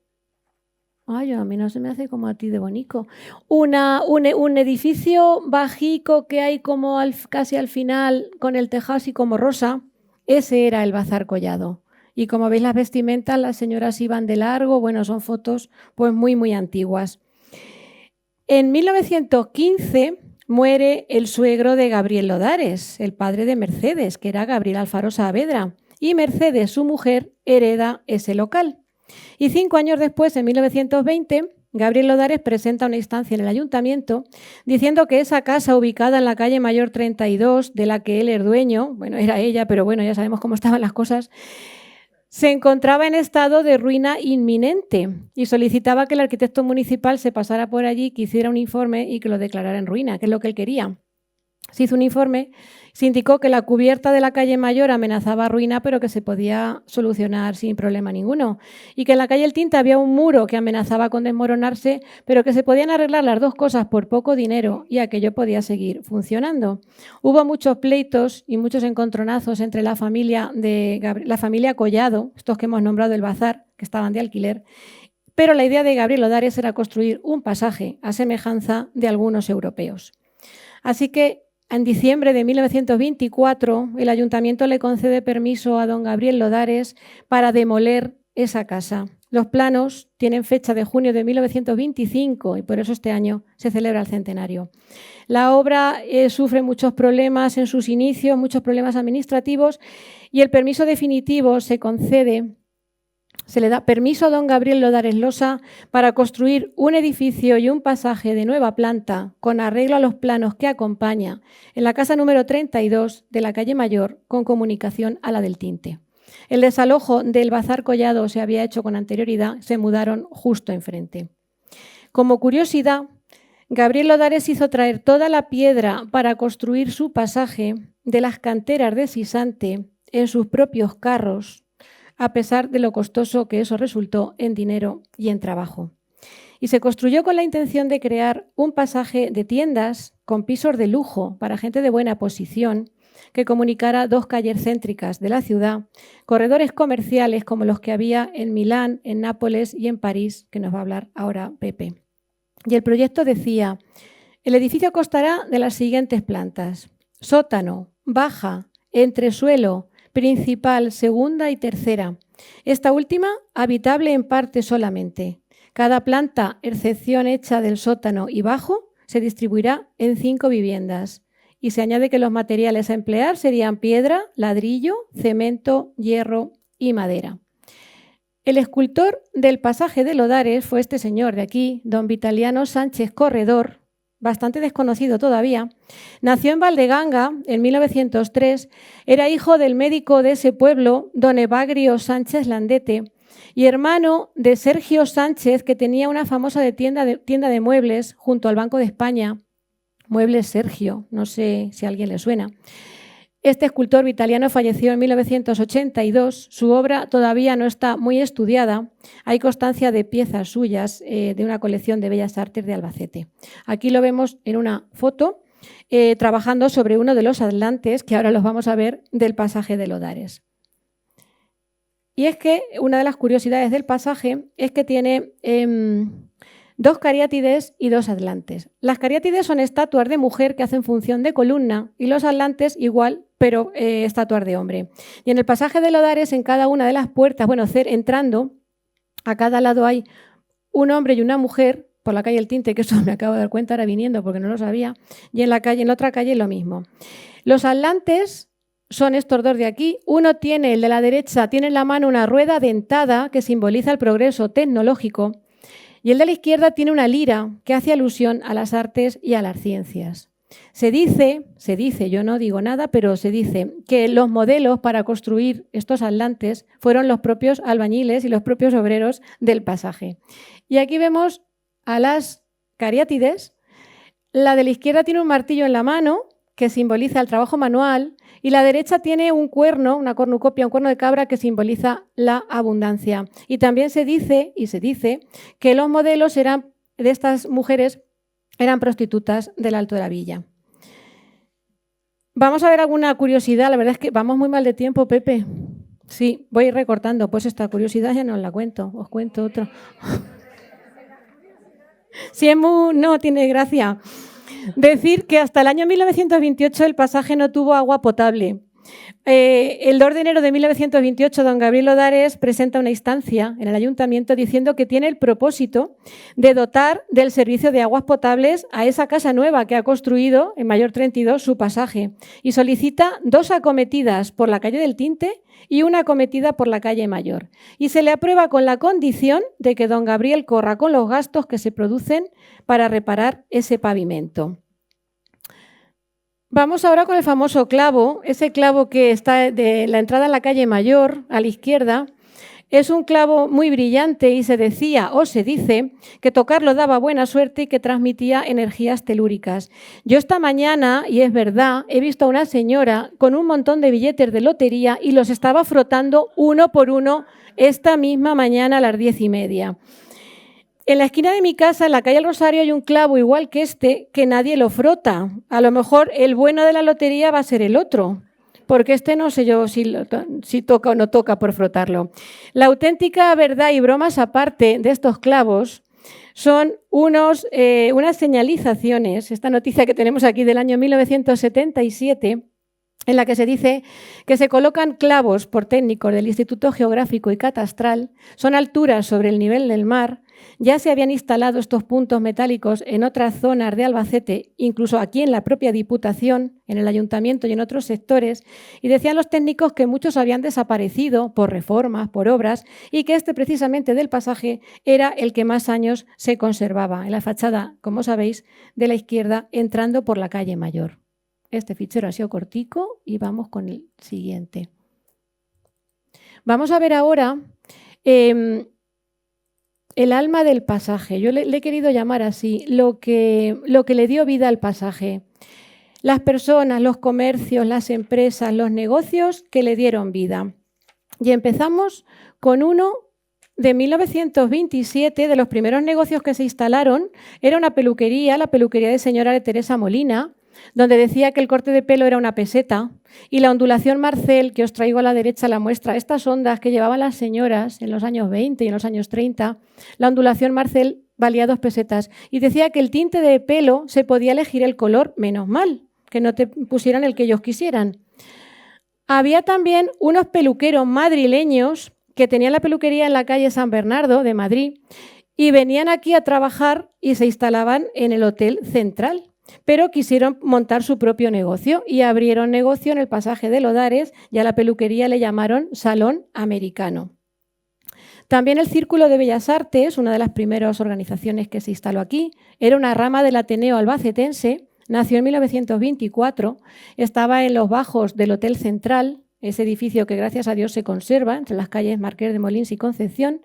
Ay, a mí no se me hace como a ti de bonito. Un edificio bajico que hay como casi al final con el tejado así como rosa. Ese era el Bazar Collado. Y como veis las vestimentas, las señoras iban de largo. Bueno, son fotos pues muy, muy antiguas. En 1915 muere el suegro de Gabriel Lodares, el padre de Mercedes, que era Gabriel Alfaro Saavedra. Y Mercedes, su mujer, hereda ese local. Y 5 años después, en 1920, Gabriel Lodares presenta una instancia en el ayuntamiento diciendo que esa casa ubicada en la calle Mayor 32, de la que él es dueño, bueno, era ella, pero bueno, ya sabemos cómo estaban las cosas, se encontraba en estado de ruina inminente y solicitaba que el arquitecto municipal se pasara por allí, que hiciera un informe y que lo declarara en ruina, que es lo que él quería. Se hizo un informe, se indicó que la cubierta de la calle Mayor amenazaba ruina, pero que se podía solucionar sin problema ninguno. Y que en la calle El Tinte había un muro que amenazaba con desmoronarse, pero que se podían arreglar las dos cosas por poco dinero y aquello podía seguir funcionando. Hubo muchos pleitos y muchos encontronazos entre la familia Collado, estos que hemos nombrado el Bazar, que estaban de alquiler, pero la idea de Gabriel Lodares era construir un pasaje a semejanza de algunos europeos. Así que en diciembre de 1924, el ayuntamiento le concede permiso a don Gabriel Lodares para demoler esa casa. Los planos tienen fecha de junio de 1925 y por eso este año se celebra el centenario. La obra sufre muchos problemas en sus inicios, muchos problemas administrativos y el permiso definitivo se concede se le da permiso a don Gabriel Lodares Losa para construir un edificio y un pasaje de nueva planta con arreglo a los planos que acompaña en la casa número 32 de la calle Mayor con comunicación a la del Tinte. El desalojo del Bazar Collado se había hecho con anterioridad, se mudaron justo enfrente. Como curiosidad, Gabriel Lodares hizo traer toda la piedra para construir su pasaje de las canteras de Sisante en sus propios carros, a pesar de lo costoso que eso resultó en dinero y en trabajo. Y se construyó con la intención de crear un pasaje de tiendas con pisos de lujo para gente de buena posición que comunicara dos calles céntricas de la ciudad, corredores comerciales como los que había en Milán, en Nápoles y en París, que nos va a hablar ahora Pepe. Y el proyecto decía: el edificio constará de las siguientes plantas: sótano, baja, entresuelo, principal, segunda y tercera. Esta última habitable en parte solamente. Cada planta, excepción hecha del sótano y bajo, se distribuirá en 5 viviendas. Y se añade que los materiales a emplear serían piedra, ladrillo, cemento, hierro y madera. El escultor del pasaje de Lodares fue este señor de aquí, don Vitaliano Sánchez Corredor, bastante desconocido todavía. Nació en Valdeganga en 1903, era hijo del médico de ese pueblo, don Evagrio Sánchez Landete, y hermano de Sergio Sánchez, que tenía una famosa tienda de muebles junto al Banco de España. Muebles Sergio, no sé si a alguien le suena. Este escultor vitaliano falleció en 1982. Su obra todavía no está muy estudiada. Hay constancia de piezas suyas de una colección de bellas artes de Albacete. Aquí lo vemos en una foto trabajando sobre uno de los atlantes, que ahora los vamos a ver, del pasaje de Lodares. Y es que una de las curiosidades del pasaje es que tiene 2 cariátides y 2 atlantes. Las cariátides son estatuas de mujer que hacen función de columna y los atlantes igual, pero estatuas de hombre. Y en el pasaje de Lodares, en cada una de las puertas, bueno, entrando, a cada lado hay un hombre y una mujer, por la calle El Tinte, que eso me acabo de dar cuenta ahora viniendo porque no lo sabía, y en la otra calle lo mismo. Los atlantes son estos 2 de aquí. Uno tiene, el de la derecha, tiene en la mano una rueda dentada que simboliza el progreso tecnológico, y el de la izquierda tiene una lira que hace alusión a las artes y a las ciencias. Se dice, yo no digo nada, pero se dice que los modelos para construir estos atlantes fueron los propios albañiles y los propios obreros del pasaje. Y aquí vemos a las cariátides. La de la izquierda tiene un martillo en la mano que simboliza el trabajo manual, y la derecha tiene un cuerno, una cornucopia, un cuerno de cabra que simboliza la abundancia. Y también se dice que los modelos de estas mujeres eran prostitutas del Alto de la Villa. Vamos a ver alguna curiosidad. La verdad es que vamos muy mal de tiempo, Pepe. Sí, voy a ir recortando. Pues esta curiosidad ya no os la cuento, os cuento otro. Sí, no tiene gracia. Decir que hasta el año 1928 el pasaje no tuvo agua potable. El 2 de enero de 1928, don Gabriel Lodares presenta una instancia en el ayuntamiento diciendo que tiene el propósito de dotar del servicio de aguas potables a esa casa nueva que ha construido en Mayor 32 su pasaje, y solicita 2 acometidas por la calle del Tinte y una acometida por la calle Mayor. Y se le aprueba con la condición de que don Gabriel corra con los gastos que se producen para reparar ese pavimento. Vamos ahora con el famoso clavo, ese clavo que está de la entrada a la calle Mayor, a la izquierda. Es un clavo muy brillante y se decía o se dice que tocarlo daba buena suerte y que transmitía energías telúricas. Yo esta mañana, y es verdad, he visto a una señora con un montón de billetes de lotería y los estaba frotando uno por uno esta misma mañana a las 10:30. En la esquina de mi casa, en la calle El Rosario, hay un clavo igual que este que nadie lo frota. A lo mejor el bueno de la lotería va a ser el otro, porque este no sé yo si toca o no toca por frotarlo. La auténtica verdad y bromas aparte de estos clavos son unas señalizaciones. Esta noticia que tenemos aquí del año 1977, en la que se dice que se colocan clavos por técnicos del Instituto Geográfico y Catastral, son alturas sobre el nivel del mar, ya se habían instalado estos puntos metálicos en otras zonas de Albacete, incluso aquí en la propia Diputación, en el Ayuntamiento y en otros sectores, y decían los técnicos que muchos habían desaparecido por reformas, por obras, y que este precisamente del pasaje era el que más años se conservaba, en la fachada, como sabéis, de la izquierda, entrando por la calle Mayor. Este fichero ha sido cortico y vamos con el siguiente. Vamos a ver ahora el alma del pasaje. Yo le he querido llamar así, lo que le dio vida al pasaje. Las personas, los comercios, las empresas, los negocios que le dieron vida. Y empezamos con uno de 1927, de los primeros negocios que se instalaron. Era una peluquería, la peluquería de señora de Teresa Molina, donde decía que el corte de pelo era una peseta, y la ondulación Marcel, que os traigo a la derecha la muestra, estas ondas que llevaban las señoras en los años 20 y en los años 30, la ondulación Marcel valía 2 pesetas, y decía que el tinte de pelo se podía elegir el color, menos mal, que no te pusieran el que ellos quisieran. Había también unos peluqueros madrileños que tenían la peluquería en la calle San Bernardo de Madrid y venían aquí a trabajar y se instalaban en el Hotel Central, pero quisieron montar su propio negocio y abrieron negocio en el pasaje de Lodares y a la peluquería le llamaron Salón Americano. También el Círculo de Bellas Artes, una de las primeras organizaciones que se instaló aquí, era una rama del Ateneo albacetense, nació en 1924, estaba en los bajos del Hotel Central, ese edificio que gracias a Dios se conserva entre las calles Marqués de Molins y Concepción,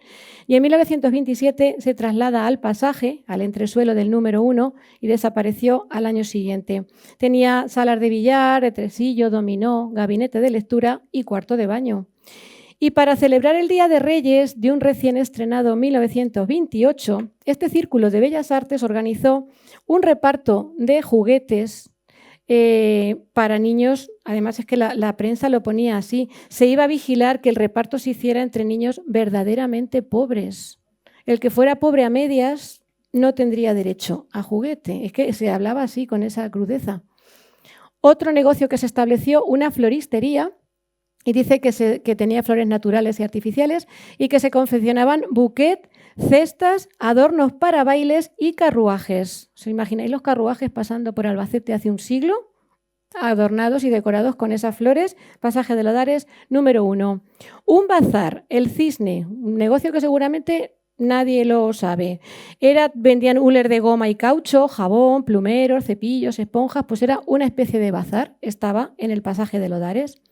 y en 1927 se traslada al pasaje, al entresuelo del número 1, y desapareció al año siguiente. Tenía salas de billar, de tresillo, dominó, gabinete de lectura y cuarto de baño. Y para celebrar el Día de Reyes de un recién estrenado 1928, este Círculo de Bellas Artes organizó un reparto de juguetes para niños. Además es que la prensa lo ponía así, se iba a vigilar que el reparto se hiciera entre niños verdaderamente pobres. El que fuera pobre a medias no tendría derecho a juguete, es que se hablaba así con esa crudeza. Otro negocio que se estableció, una floristería, y dice que tenía flores naturales y artificiales y que se confeccionaban buquet, cestas, adornos para bailes y carruajes. ¿Os imagináis los carruajes pasando por Albacete hace un siglo? Adornados y decorados con esas flores. Pasaje de Lodares, número 1. Un bazar, el Cisne, un negocio que seguramente nadie lo sabe. Vendían huler de goma y caucho, jabón, plumeros, cepillos, esponjas, pues era una especie de bazar, estaba en el Pasaje de Lodares.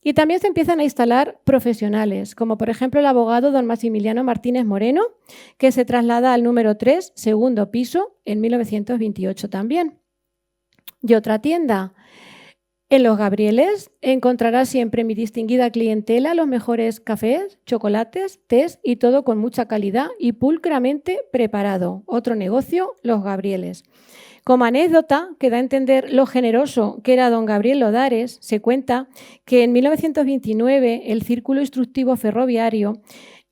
Y también se empiezan a instalar profesionales, como por ejemplo el abogado don Maximiliano Martínez Moreno, que se traslada al número 3, segundo piso, en 1928 también. Y otra tienda. En Los Gabrieles encontrarás siempre mi distinguida clientela, los mejores cafés, chocolates, tés y todo con mucha calidad y pulcramente preparado. Otro negocio, Los Gabrieles. Como anécdota, que da a entender lo generoso que era don Gabriel Lodares, se cuenta que en 1929 el Círculo Instructivo Ferroviario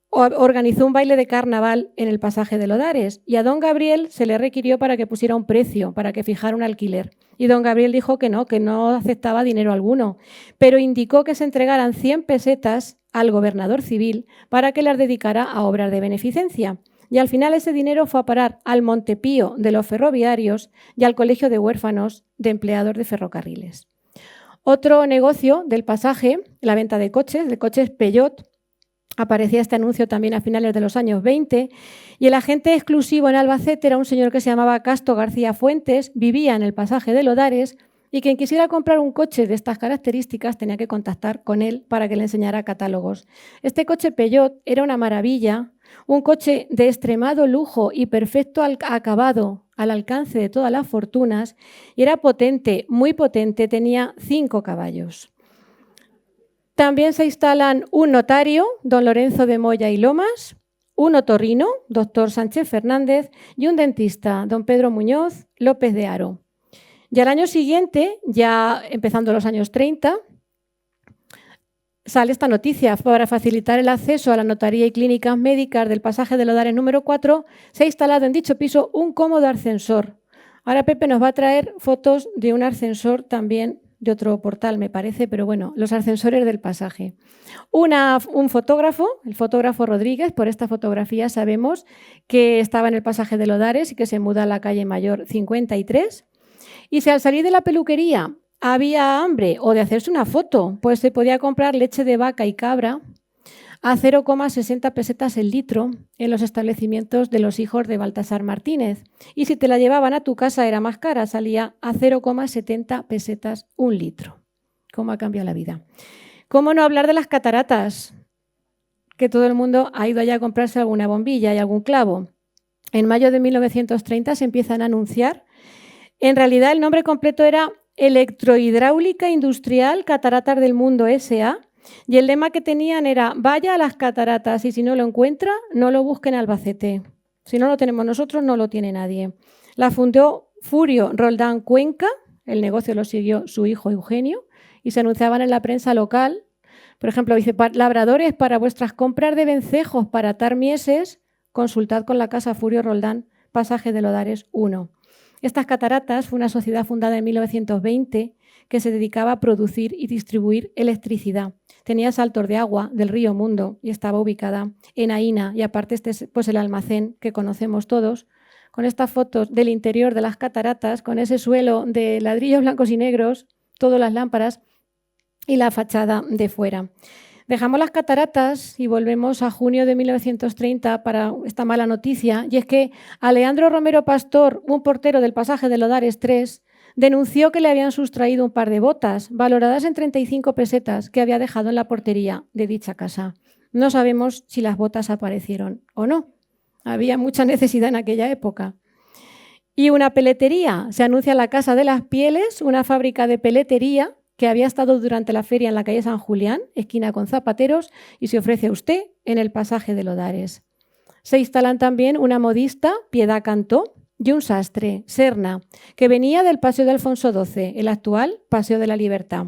organizó un baile de carnaval en el Pasaje de Lodares y a don Gabriel se le requirió para que pusiera un precio, para que fijara un alquiler. Y don Gabriel dijo que no aceptaba dinero alguno, pero indicó que se entregaran 100 pesetas al gobernador civil para que las dedicara a obras de beneficencia. Y al final ese dinero fue a parar al Montepío de los ferroviarios y al Colegio de Huérfanos de Empleados de Ferrocarriles. Otro negocio del pasaje, la venta de coches Peugeot. Aparecía este anuncio también a finales de los años 20 y el agente exclusivo en Albacete era un señor que se llamaba Casto García Fuentes, vivía en el Pasaje de Lodares y quien quisiera comprar un coche de estas características tenía que contactar con él para que le enseñara catálogos. Este coche Peugeot era una maravilla, un coche de extremado lujo y perfecto acabado al alcance de todas las fortunas y era potente, muy potente, tenía 5 caballos. También se instalan un notario, don Lorenzo de Moya y Lomas, un otorrino, doctor Sánchez Fernández, y un dentista, don Pedro Muñoz López de Haro. Y al año siguiente, ya empezando los años 30, sale esta noticia: para facilitar el acceso a la notaría y clínicas médicas del Pasaje de Lodares número 4, se ha instalado en dicho piso un cómodo ascensor. Ahora Pepe nos va a traer fotos de un ascensor también de otro portal, me parece, pero bueno, los ascensores del pasaje. Un fotógrafo, el fotógrafo Rodríguez, por esta fotografía sabemos que estaba en el pasaje de Lodares y que se muda a la calle Mayor 53. Y si al salir de la peluquería había hambre o de hacerse una foto, pues se podía comprar leche de vaca y cabra a 0,60 pesetas el litro en los establecimientos de los hijos de Baltasar Martínez. Y si te la llevaban a tu casa era más cara, salía a 0,70 pesetas un litro. ¿Cómo ha cambiado la vida? ¿Cómo no hablar de las cataratas? Que todo el mundo ha ido allá a comprarse alguna bombilla y algún clavo. En mayo de 1930 se empiezan a anunciar. En realidad el nombre completo era Electrohidráulica Industrial Cataratas del Mundo S.A., y el lema que tenían era: vaya a las cataratas y si no lo encuentra, no lo busque en Albacete. Si no lo tenemos nosotros, no lo tiene nadie. La fundó Furio Roldán Cuenca, el negocio lo siguió su hijo Eugenio, y se anunciaban en la prensa local. Por ejemplo, dice: labradores, para vuestras compras de vencejos para atar mieses, consultad con la casa Furio Roldán, pasaje de Lodares 1. Estas cataratas fue una sociedad fundada en 1920 que se dedicaba a producir y distribuir electricidad. Tenía saltos de agua del río Mundo y estaba ubicada en Aína, y aparte este es pues el almacén que conocemos todos, con estas fotos del interior de las cataratas, con ese suelo de ladrillos blancos y negros, todas las lámparas y la fachada de fuera. Dejamos las cataratas y volvemos a junio de 1930 para esta mala noticia, y es que Alejandro Romero Pastor, un portero del pasaje de Lodares 3, denunció que le habían sustraído un par de botas, valoradas en 35 pesetas, que había dejado en la portería de dicha casa. No sabemos si las botas aparecieron o no. Había mucha necesidad en aquella época. Y una peletería. Se anuncia la Casa de las Pieles, una fábrica de peletería que había estado durante la feria en la calle San Julián, esquina con Zapateros, y se ofrece a usted en el pasaje de Lodares. Se instalan también una modista, Piedad Cantó, y un sastre, Serna, que venía del Paseo de Alfonso XII, el actual Paseo de la Libertad.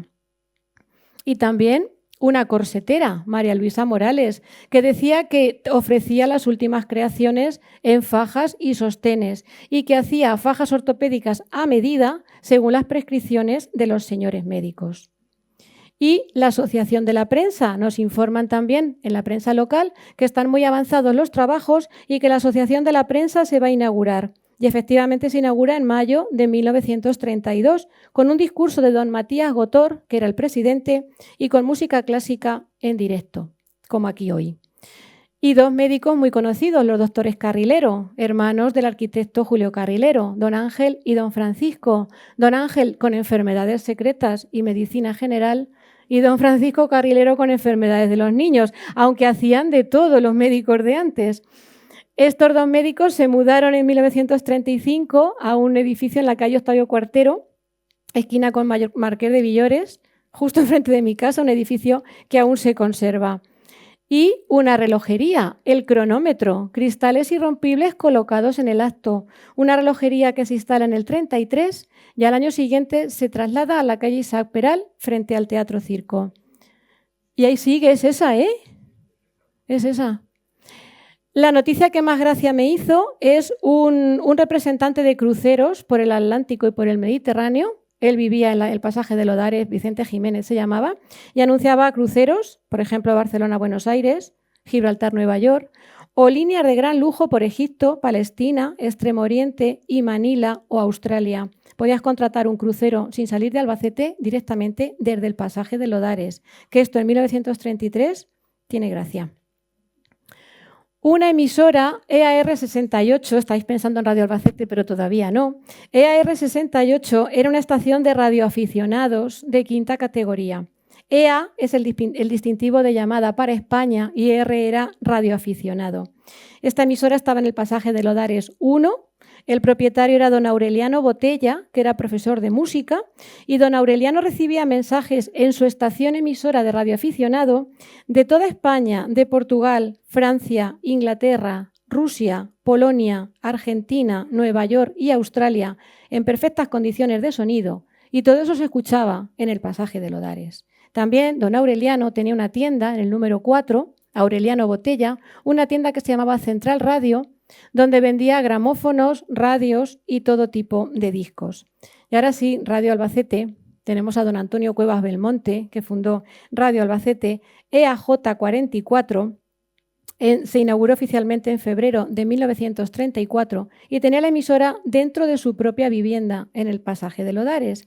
Y también una corsetera, María Luisa Morales, que decía que ofrecía las últimas creaciones en fajas y sostenes y que hacía fajas ortopédicas a medida según las prescripciones de los señores médicos. Y la Asociación de la Prensa, nos informan también en la prensa local que están muy avanzados los trabajos y que la Asociación de la Prensa se va a inaugurar. Y efectivamente se inaugura en mayo de 1932 con un discurso de don Matías Gotor, que era el presidente, y con música clásica en directo, como aquí hoy. Y dos médicos muy conocidos, los doctores Carrilero, hermanos del arquitecto Julio Carrilero, don Ángel y don Francisco. Don Ángel con enfermedades secretas y medicina general, y don Francisco Carrilero con enfermedades de los niños, aunque hacían de todo los médicos de antes. Estos dos médicos se mudaron en 1935 a un edificio en la calle Octavio Cuartero, esquina con Marqués de Villores, justo enfrente de mi casa, un edificio que aún se conserva. Y una relojería, el cronómetro, cristales irrompibles colocados en el acto. Una relojería que se instala en el 33 y al año siguiente se traslada a la calle Isaac Peral, frente al Teatro Circo. Y ahí sigue, es esa, ¿eh? Es esa. La noticia que más gracia me hizo es un representante de cruceros por el Atlántico y por el Mediterráneo. Él vivía en el pasaje de Lodares, Vicente Jiménez se llamaba, y anunciaba cruceros, por ejemplo, Barcelona-Buenos Aires, Gibraltar-Nueva York, o líneas de gran lujo por Egipto, Palestina, Extremo Oriente y Manila o Australia. Podías contratar un crucero sin salir de Albacete directamente desde el pasaje de Lodares, que esto en 1933 tiene gracia. Una emisora, EAR 68, estáis pensando en Radio Albacete, pero todavía no. EAR 68 era una estación de radioaficionados de quinta categoría. EA es el distintivo de llamada para España y R era radioaficionado. Esta emisora estaba en el pasaje de Lodares 1. El propietario era don Aureliano Botella, que era profesor de música, y don Aureliano recibía mensajes en su estación emisora de radioaficionado de toda España, de Portugal, Francia, Inglaterra, Rusia, Polonia, Argentina, Nueva York y Australia, en perfectas condiciones de sonido, y todo eso se escuchaba en el pasaje de Lodares. También don Aureliano tenía una tienda en el número 4, Aureliano Botella, una tienda que se llamaba Central Radio, donde vendía gramófonos, radios y todo tipo de discos. Y ahora sí, Radio Albacete, tenemos a don Antonio Cuevas Belmonte, que fundó Radio Albacete, EAJ 44, se inauguró oficialmente en febrero de 1934 y tenía la emisora dentro de su propia vivienda en el Pasaje de Lodares.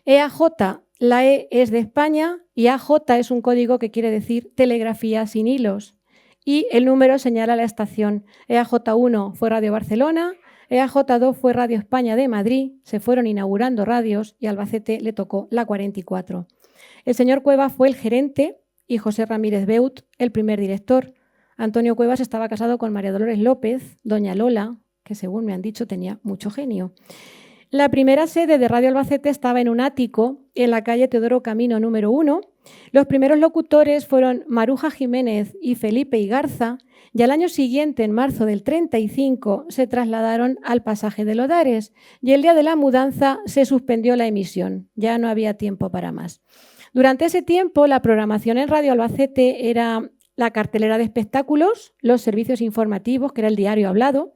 EAJ, la E es de España y AJ es un código que quiere decir telegrafía sin hilos. Y el número señala la estación. EAJ1 fue Radio Barcelona, EAJ2 fue Radio España de Madrid, se fueron inaugurando radios y a Albacete le tocó la 44. El señor Cuevas fue el gerente y José Ramírez Beut el primer director. Antonio Cuevas estaba casado con María Dolores López, doña Lola, que según me han dicho tenía mucho genio. La primera sede de Radio Albacete estaba en un ático en la calle Teodoro Camino número 1. Los primeros locutores fueron Maruja Jiménez y Felipe Igarza, y al año siguiente, en marzo del 35, se trasladaron al Pasaje de Lodares y el día de la mudanza se suspendió la emisión. Ya no había tiempo para más. Durante ese tiempo, la programación en Radio Albacete era la cartelera de espectáculos, los servicios informativos, que era el diario hablado,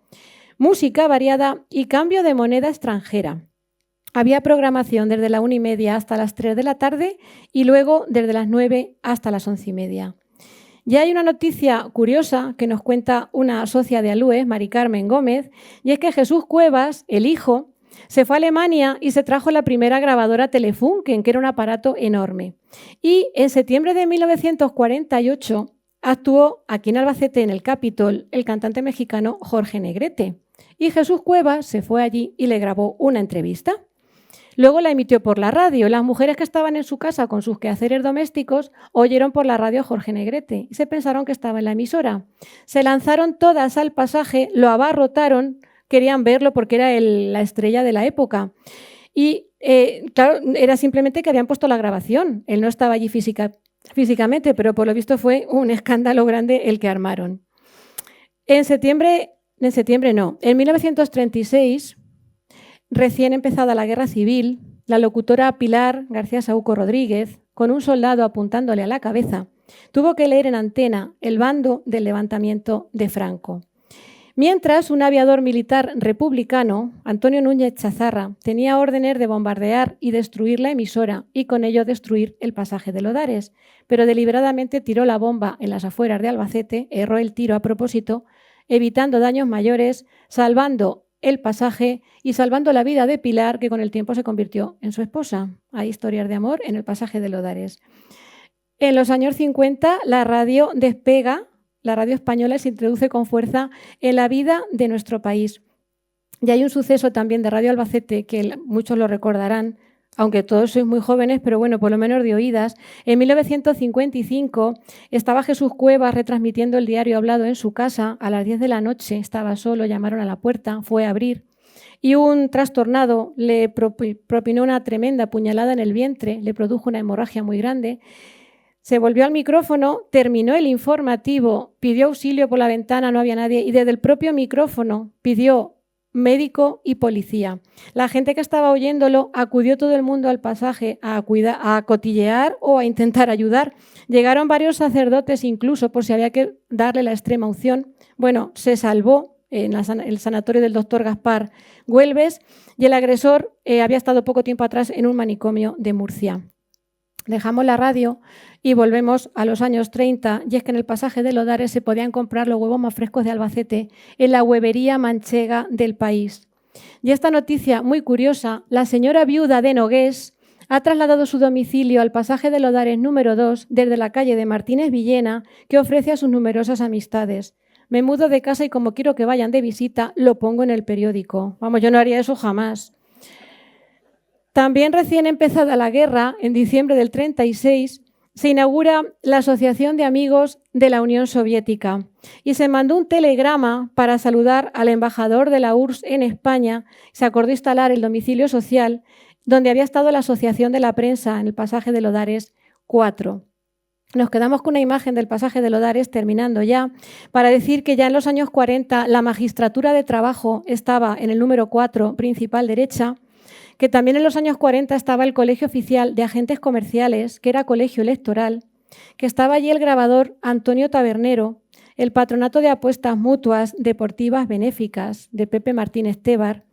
música variada y cambio de moneda extranjera. Había programación desde la 1:30 hasta las 3 de la tarde y luego desde las 9 hasta las 11:30. Ya hay una noticia curiosa que nos cuenta una socia de Aluez, Mari Carmen Gómez, y es que Jesús Cuevas, el hijo, se fue a Alemania y se trajo la primera grabadora Telefunken, que era un aparato enorme. Y en septiembre de 1948 actuó aquí en Albacete, en el Capitol, el cantante mexicano Jorge Negrete. Y Jesús Cuevas se fue allí y le grabó una entrevista. Luego la emitió por la radio. Las mujeres que estaban en su casa con sus quehaceres domésticos oyeron por la radio a Jorge Negrete y se pensaron que estaba en la emisora. Se lanzaron todas al pasaje, lo abarrotaron, querían verlo porque era la estrella de la época. Y claro, era simplemente que habían puesto la grabación. Él no estaba allí físicamente, pero por lo visto fue un escándalo grande el que armaron. En 1936, recién empezada la Guerra Civil, la locutora Pilar García Saúco Rodríguez, con un soldado apuntándole a la cabeza, tuvo que leer en antena el bando del levantamiento de Franco. Mientras, un aviador militar republicano, Antonio Núñez Chazarra, tenía órdenes de bombardear y destruir la emisora y con ello destruir el Pasaje de Lodares, pero deliberadamente tiró la bomba en las afueras de Albacete, erró el tiro a propósito, evitando daños mayores, salvando el pasaje y salvando la vida de Pilar, que con el tiempo se convirtió en su esposa. Hay historias de amor en el Pasaje de Lodares. En los años 50, la radio despega, la radio española se introduce con fuerza en la vida de nuestro país. Y hay un suceso también de Radio Albacete, que muchos lo recordarán, aunque todos sois muy jóvenes, pero bueno, por lo menos de oídas. En 1955 estaba Jesús Cuevas retransmitiendo el diario hablado en su casa a las 10 de la noche, estaba solo, llamaron a la puerta, fue a abrir y un trastornado le propinó una tremenda puñalada en el vientre, le produjo una hemorragia muy grande. Se volvió al micrófono, terminó el informativo, pidió auxilio por la ventana, no había nadie y desde el propio micrófono pidió médico y policía. La gente que estaba oyéndolo acudió todo el mundo al pasaje a cotillear o a intentar ayudar. Llegaron varios sacerdotes incluso por si había que darle la extrema unción. Bueno, se salvó en el sanatorio del doctor Gaspar Güelves y el agresor había estado poco tiempo atrás en un manicomio de Murcia. Dejamos la radio y volvemos a los años 30, y es que en el Pasaje de Lodares se podían comprar los huevos más frescos de Albacete en la huevería manchega del país. Y esta noticia muy curiosa, la señora viuda de Nogués ha trasladado su domicilio al Pasaje de Lodares número 2 desde la calle de Martínez Villena, que ofrece a sus numerosas amistades. Me mudo de casa y como quiero que vayan de visita, lo pongo en el periódico. Vamos, yo no haría eso jamás. También recién empezada la guerra, en diciembre del 36, se inaugura la Asociación de Amigos de la Unión Soviética y se mandó un telegrama para saludar al embajador de la URSS en España. Se acordó instalar el domicilio social donde había estado la Asociación de la Prensa en el Pasaje de Lodares 4. Nos quedamos con una imagen del Pasaje de Lodares, terminando ya, para decir que ya en los años 40 la magistratura de trabajo estaba en el número 4, principal derecha, que también en los años 40 estaba el Colegio Oficial de Agentes Comerciales, que era colegio electoral, que estaba allí el grabador Antonio Tabernero, el Patronato de Apuestas Mutuas Deportivas Benéficas de Pepe Martínez Tébar,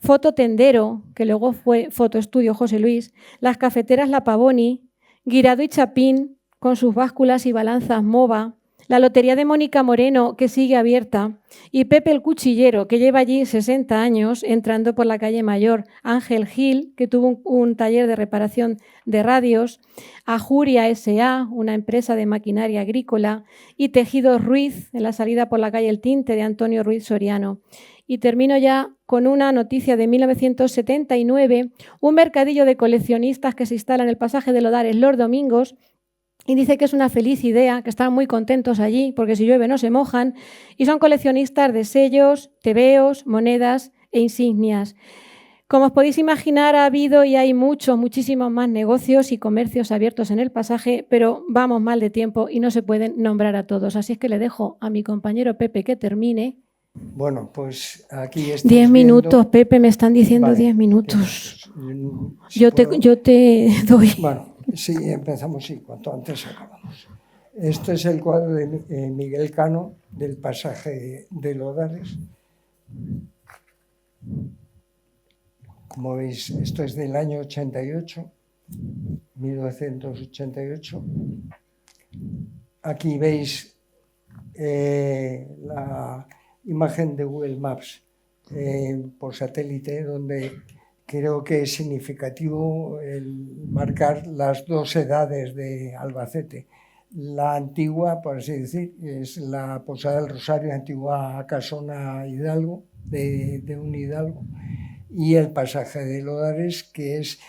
Foto Tendero, que luego fue Fotoestudio José Luis, las cafeteras La Pavoni, Guirado y Chapín, con sus básculas y balanzas MOVA, la lotería de Mónica Moreno, que sigue abierta, y Pepe el Cuchillero, que lleva allí 60 años, entrando por la calle Mayor, Ángel Gil, que tuvo un taller de reparación de radios, Ajuria S.A., una empresa de maquinaria agrícola, y Tejidos Ruiz, en la salida por la calle El Tinte, de Antonio Ruiz Soriano. Y termino ya con una noticia de 1979, un mercadillo de coleccionistas que se instala en el pasaje de Lodares los domingos, y dice que es una feliz idea, que están muy contentos allí, porque si llueve no se mojan, y son coleccionistas de sellos, tebeos, monedas e insignias. Como os podéis imaginar, ha habido y hay muchísimos más negocios y comercios abiertos en el pasaje, pero vamos mal de tiempo y no se pueden nombrar a todos. Así es que le dejo a mi compañero Pepe que termine. Bueno, pues aquí 10 minutos, Pepe, me están diciendo vale, 10 minutos. Yo te doy. Bueno, sí, empezamos, sí, cuanto antes acabamos. Este es el cuadro de Miguel Cano del pasaje de Lodares. Como veis, esto es del año 88, 1988. Aquí veis la imagen de Google Maps por satélite, donde creo que es significativo el marcar las dos edades de Albacete. La antigua, por así decir, es la Posada del Rosario, antigua Casona Hidalgo, de un hidalgo, y el pasaje de Lodares, que es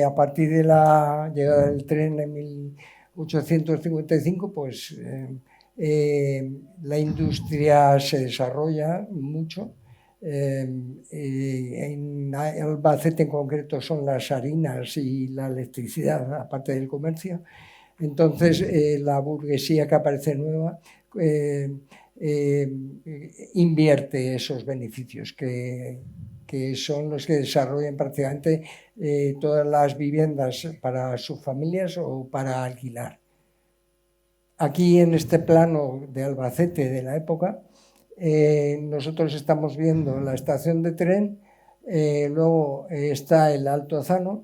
a partir de la llegada del tren en 1855, pues la industria se desarrolla mucho. En Albacete en concreto son las harinas y la electricidad, aparte del comercio. Entonces la burguesía que aparece nueva invierte esos beneficios que son los que desarrollan prácticamente todas las viviendas para sus familias o para alquilar. Aquí en este plano de Albacete de la época, nosotros estamos viendo la estación de tren, luego está el Alto Zano,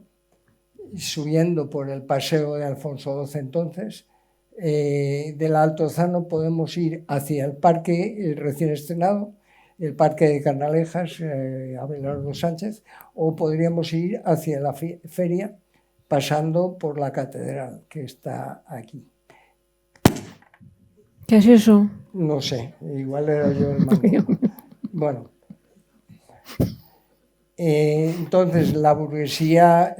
subiendo por el paseo de Alfonso XII entonces. Del Alto Zano podemos ir hacia el parque recién estrenado, el parque de Canalejas, Abelardo Sánchez, o podríamos ir hacia la feria pasando por la catedral que está aquí. ¿Qué es eso? No sé, igual era yo el mango. Bueno, entonces la burguesía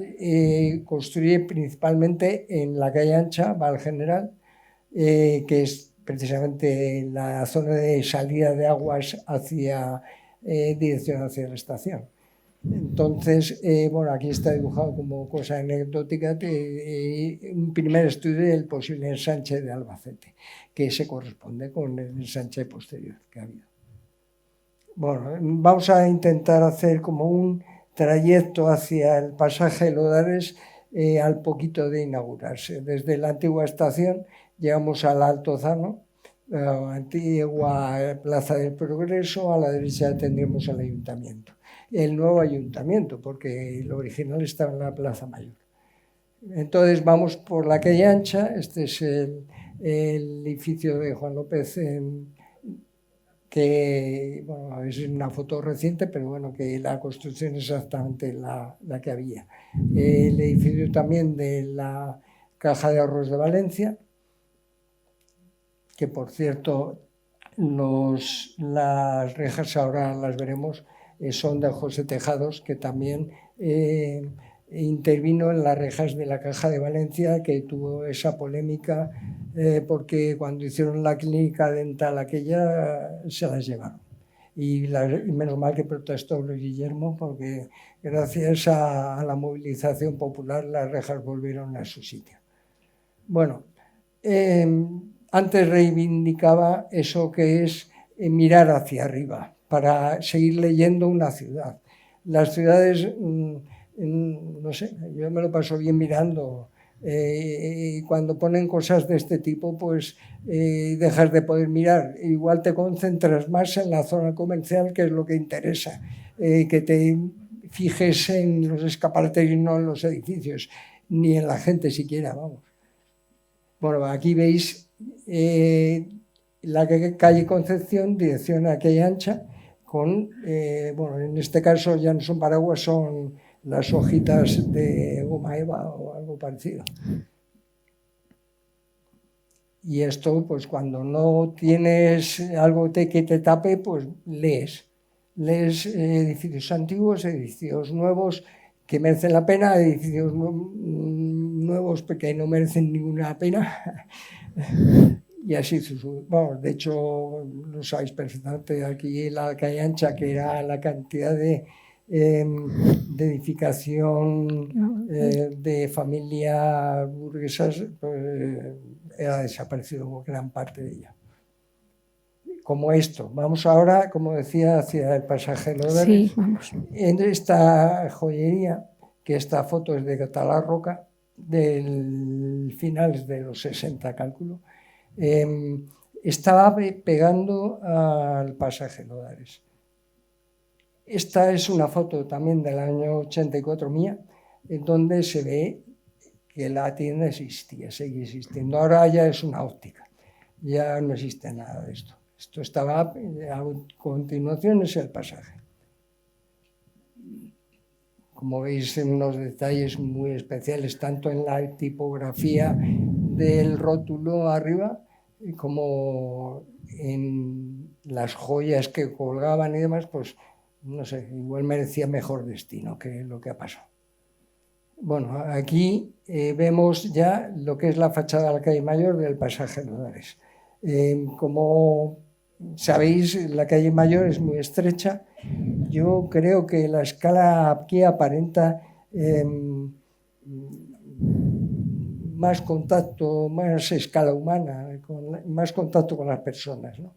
construye principalmente en la calle Ancha, Val General, que es precisamente la zona de salida de aguas hacia dirección hacia la estación. Entonces, bueno, aquí está dibujado como cosa anecdótica un primer estudio del posible ensanche de Albacete, que se corresponde con el ensanche posterior que ha habido. Bueno, vamos a intentar hacer como un trayecto hacia el pasaje de Lodares al poquito de inaugurarse. Desde la antigua estación llegamos al Alto Zano, la antigua Plaza del Progreso, a la derecha tendremos el ayuntamiento. El nuevo ayuntamiento, porque el original estaba en la Plaza Mayor. Entonces vamos por la calle Ancha, este es el edificio de Juan López, que bueno, es una foto reciente, pero bueno, que la construcción es exactamente la que había. El edificio también de la Caja de Ahorros de Valencia, que por cierto las rejas ahora las veremos, son de José Tejados, que también intervino en las rejas de la Caja de Valencia, que tuvo esa polémica porque cuando hicieron la clínica dental aquella se las llevaron. Y menos mal que protestó Luis Guillermo, porque gracias a la movilización popular las rejas volvieron a su sitio. Bueno, antes reivindicaba eso que es mirar hacia arriba para seguir leyendo una ciudad. Las ciudades, no sé, yo me lo paso bien mirando. Y cuando ponen cosas de este tipo, pues dejas de poder mirar. Igual te concentras más en la zona comercial, que es lo que interesa, que te fíjese en los escaparates y no en los edificios, ni en la gente siquiera, vamos. Bueno, aquí veis la calle Concepción, dirección a calle Ancha, con, bueno, en este caso ya no son paraguas, son las hojitas de goma eva o algo parecido. Y esto, pues cuando no tienes algo que te tape, pues lees. Lees edificios antiguos, edificios nuevos que merecen la pena, edificios nuevos que no merecen ninguna pena. Y así, bueno, de hecho, lo sabéis perfectamente, aquí la calle Ancha, que era la cantidad de edificación de familias burguesas, pues, ha desaparecido gran parte de ella. Como esto. Vamos ahora, como decía, hacia el pasaje de Lodares. Sí, vamos. En esta joyería, que esta foto es de Catalá Roca, del finales de los 60, cálculo, estaba pegando al pasaje Lodares. Esta es una foto también del año 84 mía, en donde se ve que la tienda existía, sigue existiendo. Ahora ya es una óptica, ya no existe nada de esto. Esto estaba, a continuación es el pasaje. Como veis, en unos detalles muy especiales, tanto en la tipografía del rótulo arriba, como en las joyas que colgaban y demás, pues no sé, igual merecía mejor destino que lo que ha pasado. Bueno, aquí vemos ya lo que es la fachada de la calle Mayor del pasaje Lodares. Como sabéis, la calle Mayor es muy estrecha. Yo creo que la escala aquí aparenta más contacto, más escala humana, más contacto con las personas, ¿no?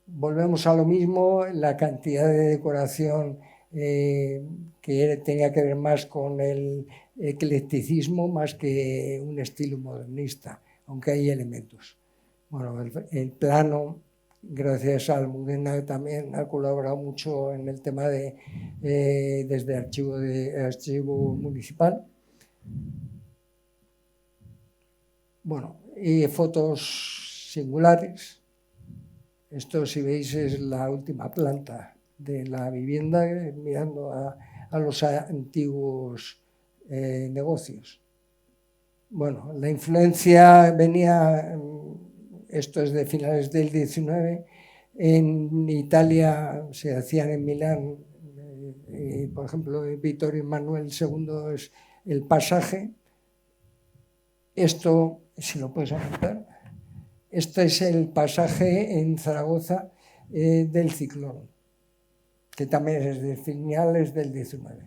Volvemos a lo mismo, la cantidad de decoración que tenía que ver más con el eclecticismo más que un estilo modernista, aunque hay elementos. Bueno, el plano, gracias a Almudena, también ha colaborado mucho en el tema de desde archivo municipal. Bueno, y fotos singulares. Esto, si veis, es la última planta de la vivienda, mirando a los antiguos negocios. Bueno, la influencia venía, esto es de finales del 19, en Italia se hacían en Milán, por ejemplo, Vittorio Emanuele II es el pasaje. Esto, si lo puedes aumentar. Este es el pasaje en Zaragoza del Ciclón, que también es de finales del 19.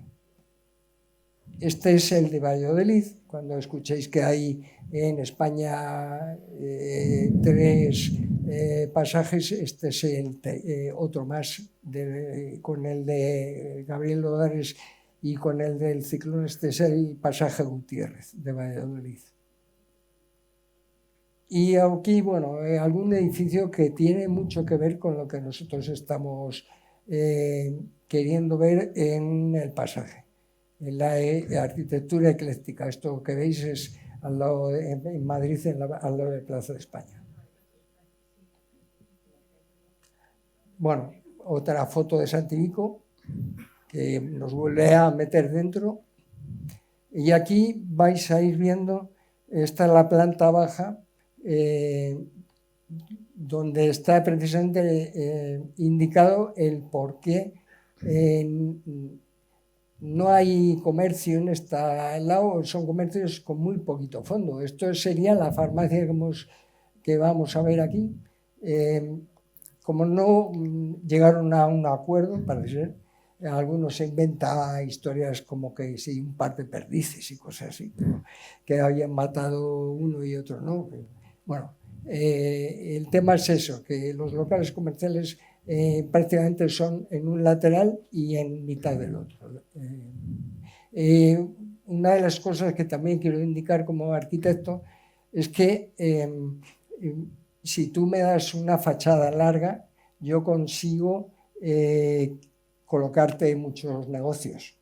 Este es el de Valladolid, cuando escuchéis que hay en España 3 pasajes, este es otro más, con el de Gabriel Lodares y con el del Ciclón, este es el pasaje Gutiérrez de Valladolid. Y aquí, bueno, algún edificio que tiene mucho que ver con lo que nosotros estamos queriendo ver en el pasaje, en la arquitectura ecléctica. Esto que veis es al lado en Madrid, al lado de Plaza de España. Bueno, otra foto de Santivico que nos vuelve a meter dentro. Y aquí vais a ir viendo, esta es la planta baja, donde está precisamente indicado el por qué no hay comercio en este lado, son comercios con muy poquito fondo. Esto sería la farmacia que vamos a ver aquí. Como no llegaron a un acuerdo, parece ser, algunos se inventan historias como que sí, un par de perdices y cosas así, que habían matado uno y otro no. Bueno, el tema es eso, que los locales comerciales prácticamente son en un lateral y en mitad del otro. Una de las cosas que también quiero indicar como arquitecto es que si tú me das una fachada larga, yo consigo colocarte muchos negocios.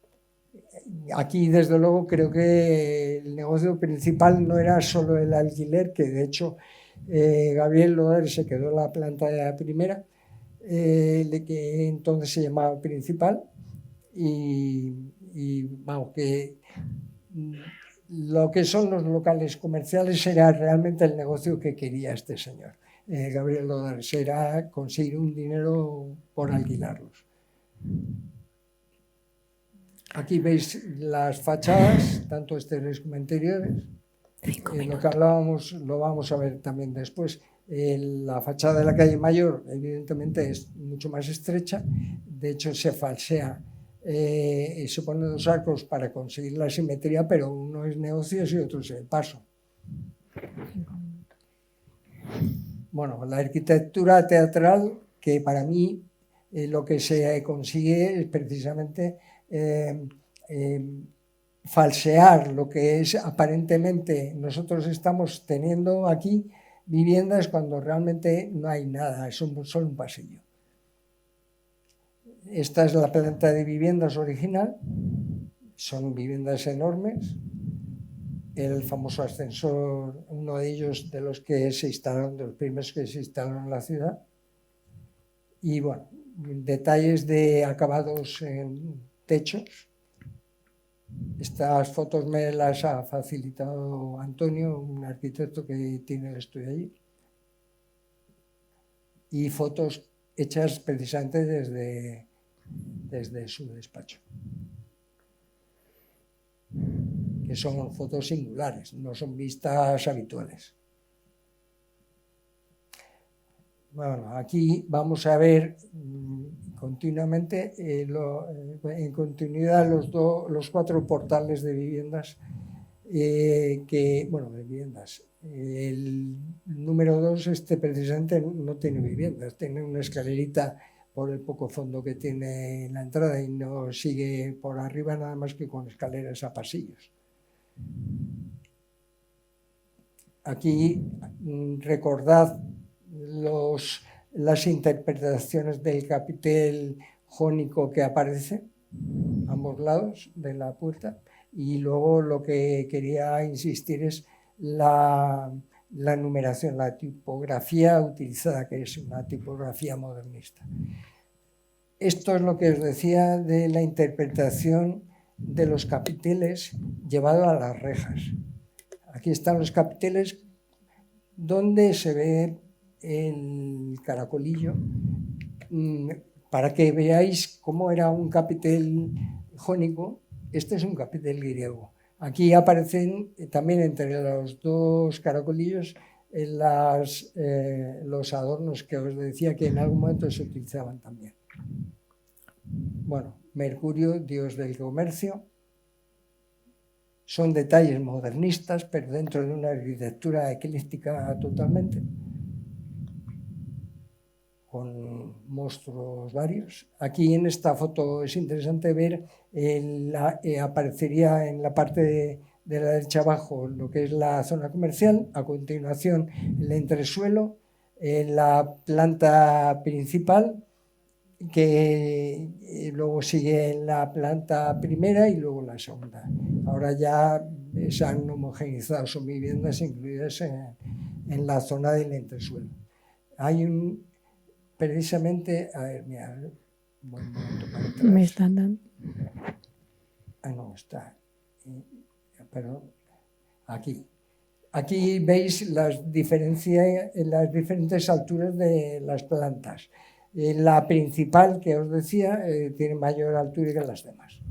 Aquí, desde luego, creo que el negocio principal no era solo el alquiler, que de hecho Gabriel Lodares se quedó en la planta primera, que entonces se llamaba principal, y vamos, que lo que son los locales comerciales era realmente el negocio que quería este señor, Gabriel Lodares, era conseguir un dinero por alquilarlos. Aquí veis las fachadas, tanto exteriores como interiores. Lo que hablábamos lo vamos a ver también después. La fachada de la calle Mayor, evidentemente, es mucho más estrecha. De hecho, se falsea y se ponen 2 arcos para conseguir la simetría, pero uno es negocios y otro es el paso. Bueno, la arquitectura teatral, que para mí lo que se consigue es precisamente falsear lo que es aparentemente nosotros estamos teniendo aquí viviendas cuando realmente no hay nada, es solo un pasillo. Esta es la planta de viviendas original, son viviendas enormes. El famoso ascensor, uno de ellos de los que se instalaron, de los primeros que se instalaron en la ciudad. Y bueno, detalles de acabados en techos. Estas fotos me las ha facilitado Antonio, un arquitecto que tiene el estudio allí. Y fotos hechas precisamente desde su despacho. Que son fotos singulares, no son vistas habituales. Bueno, aquí vamos a ver continuamente, en continuidad, los 4 portales de viviendas, de viviendas. El número 2, precisamente no tiene viviendas, tiene una escalerita por el poco fondo que tiene en la entrada y no sigue por arriba nada más que con escaleras a pasillos. Aquí recordad las interpretaciones del capitel jónico que aparece a ambos lados de la puerta, y luego lo que quería insistir es la numeración, la tipografía utilizada, que es una tipografía modernista. Esto es lo que os decía de la interpretación de los capiteles llevado a las rejas. Aquí están los capiteles donde se ve el caracolillo, para que veáis cómo era un capitel jónico. Este es un capitel griego. Aquí aparecen también entre los 2 caracolillos los adornos que os decía que en algún momento se utilizaban también. Bueno, Mercurio, dios del comercio. Son detalles modernistas, pero dentro de una arquitectura ecléctica totalmente, con monstruos varios. Aquí en esta foto es interesante ver, aparecería en la parte de la derecha abajo lo que es la zona comercial, a continuación el entresuelo, la planta principal, que luego sigue en la planta primera y luego la segunda. Ahora ya se han homogeneizado, son viviendas incluidas en la zona del entresuelo. Hay precisamente, a ver, mira, voy un momento para atrás. Me están dando. No, está, perdón, aquí. Aquí veis las diferentes alturas de las plantas. La principal, que os decía, tiene mayor altura que las demás.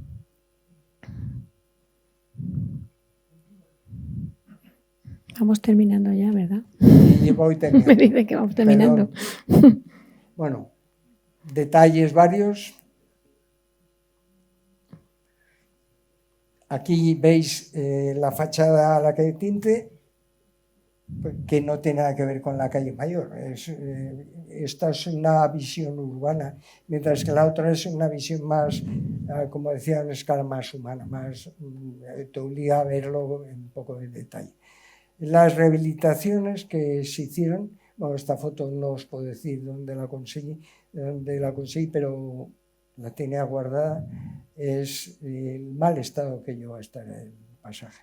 Vamos terminando ya, ¿verdad? Y voy terminando. Me dice que vamos terminando. Perdón. Bueno, detalles varios. Aquí veis la fachada a la calle Tinte, que no tiene nada que ver con la calle Mayor. Esta es una visión urbana, mientras que la otra es una visión más, como decía, en escala más humana, más te obliga a verlo en un poco de detalle. Las rehabilitaciones que se hicieron, bueno, esta foto no os puedo decir dónde la conseguí, pero la tenía guardada, es el mal estado que lleva a estar el pasaje.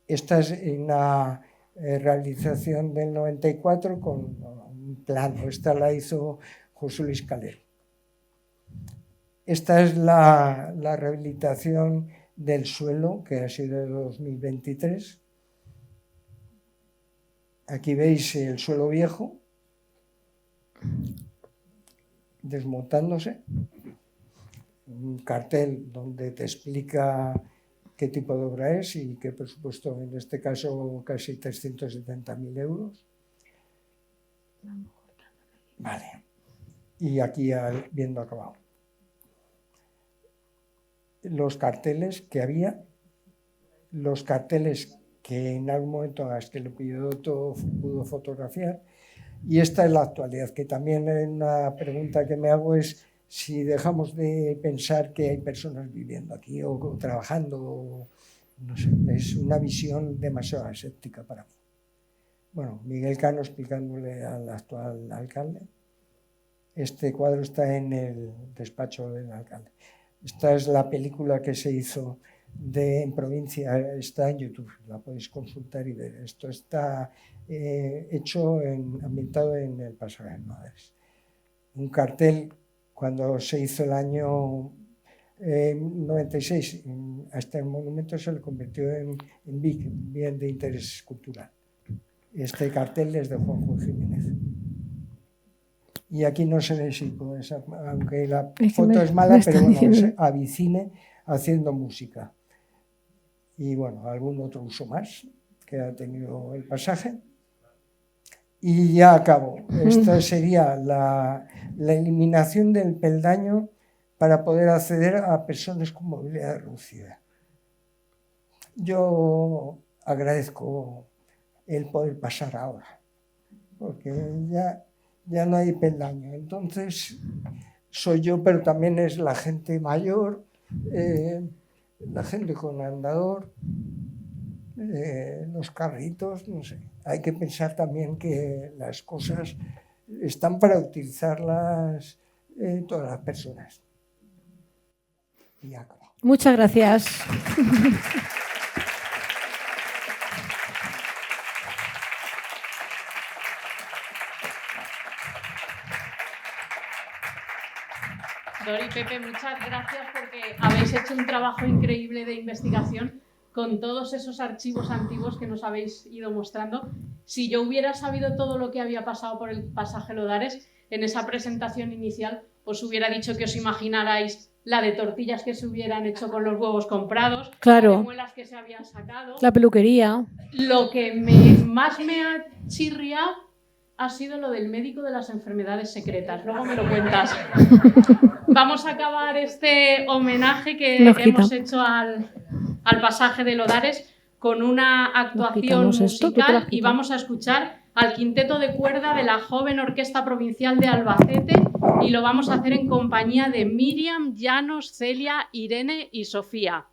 Esta es una realización del 94 con un plano. Esta la hizo José Luis Calero. Esta es la rehabilitación del suelo, que ha sido de 2023. Aquí veis el suelo viejo desmontándose. Un cartel donde te explica qué tipo de obra es y qué presupuesto, en este caso casi 370.000 euros. Vale. Y aquí viendo acabado. Los carteles que había, los carteles que en algún momento Gastelum pudo fotografiar, y esta es la actualidad, que también una pregunta que me hago es si dejamos de pensar que hay personas viviendo aquí o trabajando, no sé, es una visión demasiado aséptica para mí. Bueno, Miguel Cano explicándole al actual alcalde. Este cuadro está en el despacho del alcalde. Esta es la película que se hizo en provincia, está en YouTube, la podéis consultar y ver. Esto está ambientado en el pasaje de Madres. Un cartel, cuando se hizo el año 96, a este monumento se le convirtió en BIC, Bien de Interés Cultural. Este cartel es de Juanjo Jiménez. Y aquí no se ve si puedes, aunque la foto es mala, pero bueno, es Avicine haciendo música. Y bueno, algún otro uso más que ha tenido el pasaje. Y ya acabo. Esta sería la eliminación del peldaño para poder acceder a personas con movilidad reducida. Yo agradezco el poder pasar ahora, porque ya no hay peldaño. Entonces, soy yo, pero también es la gente mayor, la gente con andador, los carritos, no sé. Hay que pensar también que las cosas están para utilizarlas todas las personas. Y acabo. Muchas gracias. Dori, Pepe, muchas gracias porque habéis hecho un trabajo increíble de investigación con todos esos archivos antiguos que nos habéis ido mostrando. Si yo hubiera sabido todo lo que había pasado por el pasaje Lodares, en esa presentación inicial os hubiera dicho que os imaginarais la de tortillas que se hubieran hecho con los huevos comprados, claro, la de muelas que se habían sacado. La peluquería. Lo que más me ha chirriado ha sido lo del médico de las enfermedades secretas. Luego me lo cuentas. Vamos a acabar este homenaje que hemos hecho al pasaje de Lodares con una actuación musical y vamos a escuchar al quinteto de cuerda de la joven Orquesta Provincial de Albacete y lo vamos a hacer en compañía de Miriam, Llanos, Celia, Irene y Sofía.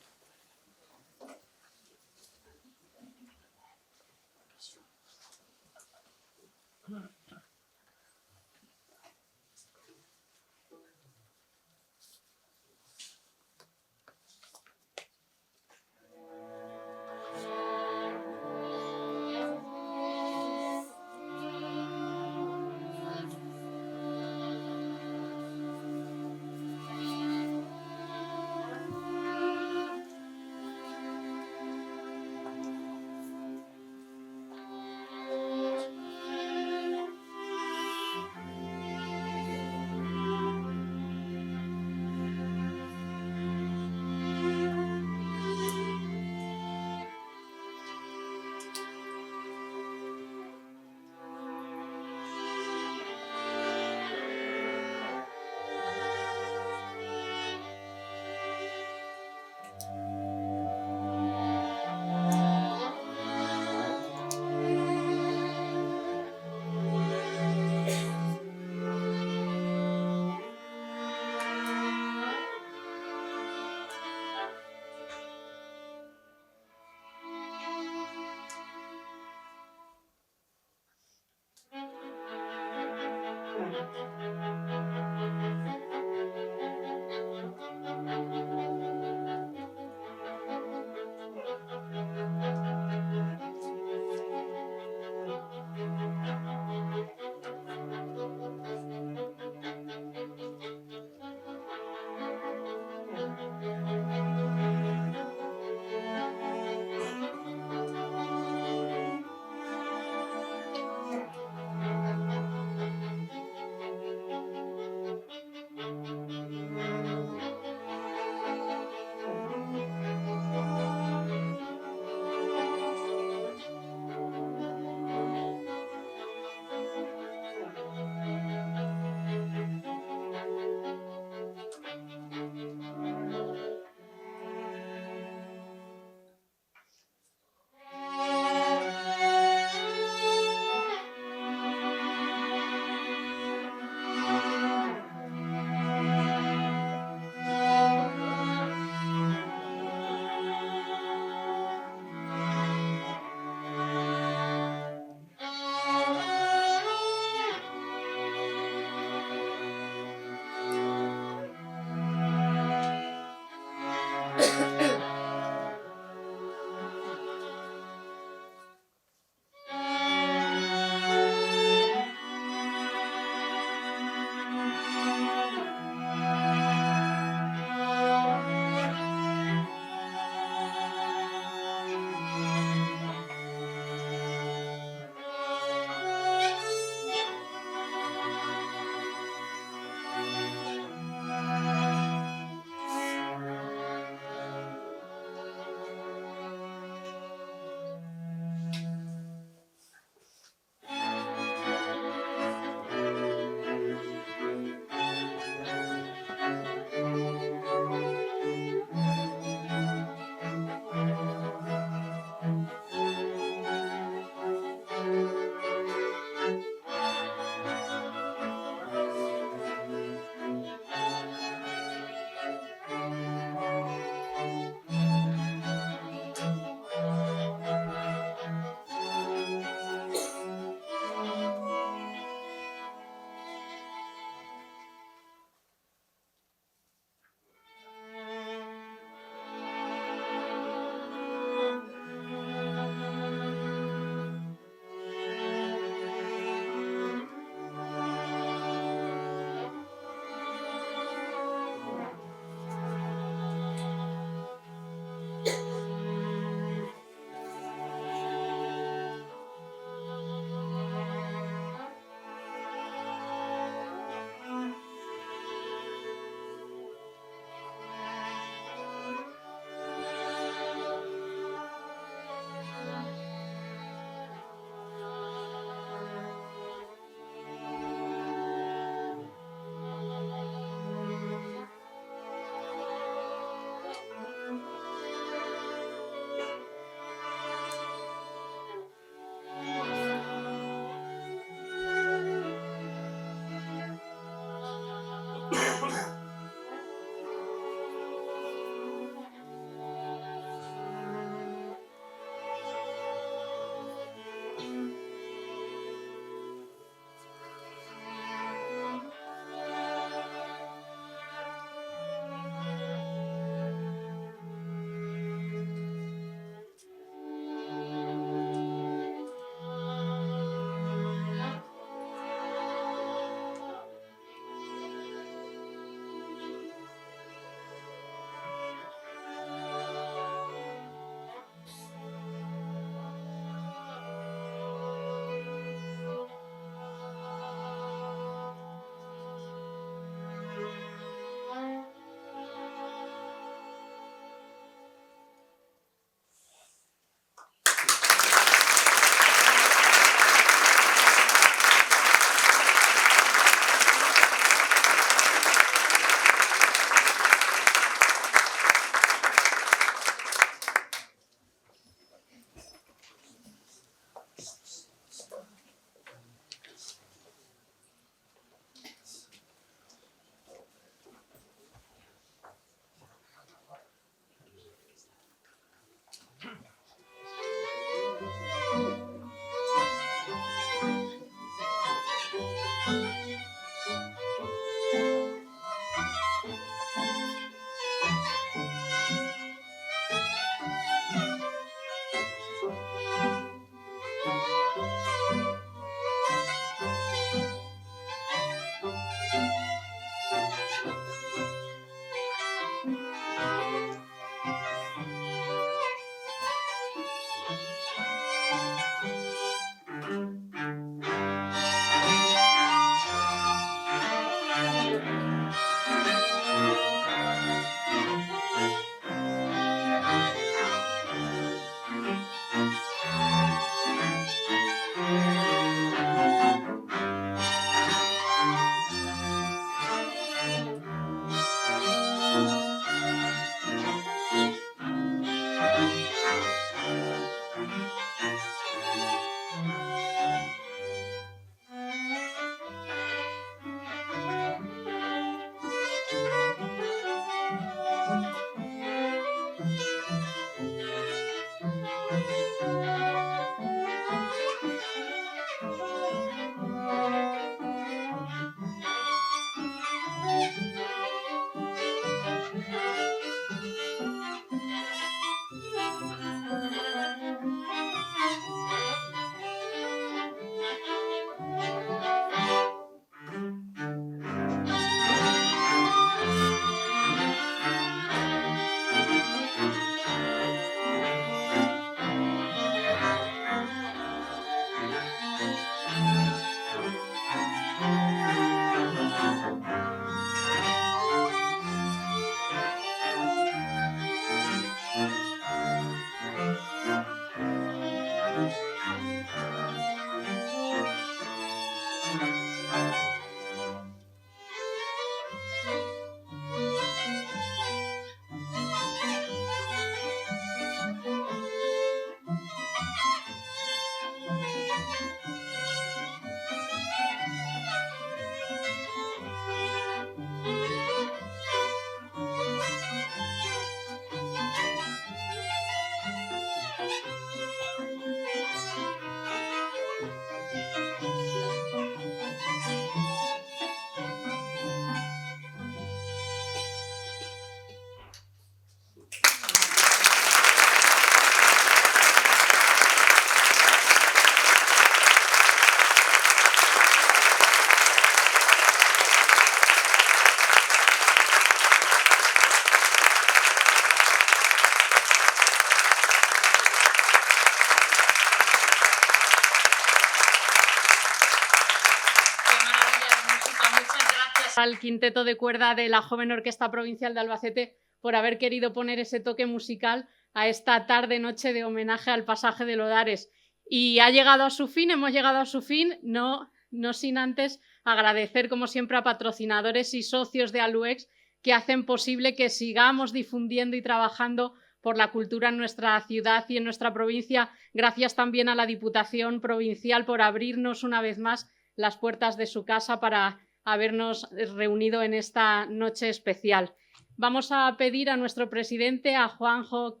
al quinteto de cuerda de la Joven Orquesta Provincial de Albacete por haber querido poner ese toque musical a esta tarde-noche de homenaje al pasaje de Lodares. Y ha llegado a su fin, hemos llegado a su fin, no sin antes agradecer, como siempre, a patrocinadores y socios de Aluex que hacen posible que sigamos difundiendo y trabajando por la cultura en nuestra ciudad y en nuestra provincia. Gracias también a la Diputación Provincial por abrirnos una vez más las puertas de su casa para habernos reunido en esta noche especial. Vamos a pedir a nuestro presidente, a Juanjo...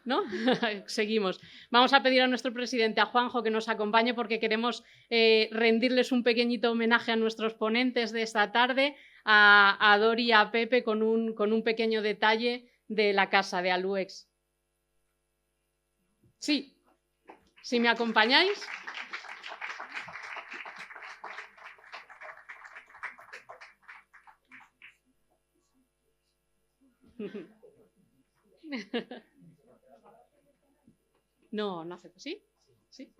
¿No? Seguimos. Vamos a pedir a nuestro presidente, a Juanjo, que nos acompañe porque queremos rendirles un pequeñito homenaje a nuestros ponentes de esta tarde, a Dori y a Pepe, con un pequeño detalle de la casa de Aluex. Sí, si me acompañáis. No hace... ¿Sí? ¿Sí?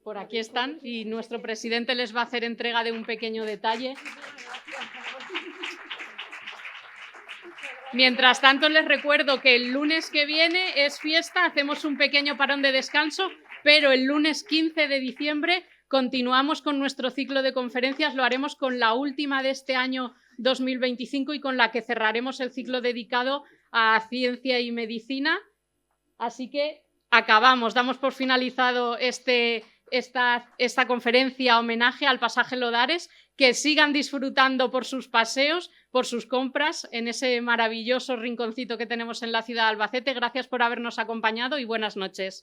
Por aquí están y nuestro presidente les va a hacer entrega de un pequeño detalle. Mientras tanto, les recuerdo que el lunes que viene es fiesta, hacemos un pequeño parón de descanso, pero el lunes 15 de diciembre continuamos con nuestro ciclo de conferencias, lo haremos con la última de este año 2025 y con la que cerraremos el ciclo dedicado a ciencia y medicina. Así que acabamos, damos por finalizado esta conferencia homenaje al pasaje Lodares. Que sigan disfrutando por sus paseos, por sus compras en ese maravilloso rinconcito que tenemos en la ciudad de Albacete. Gracias por habernos acompañado y buenas noches.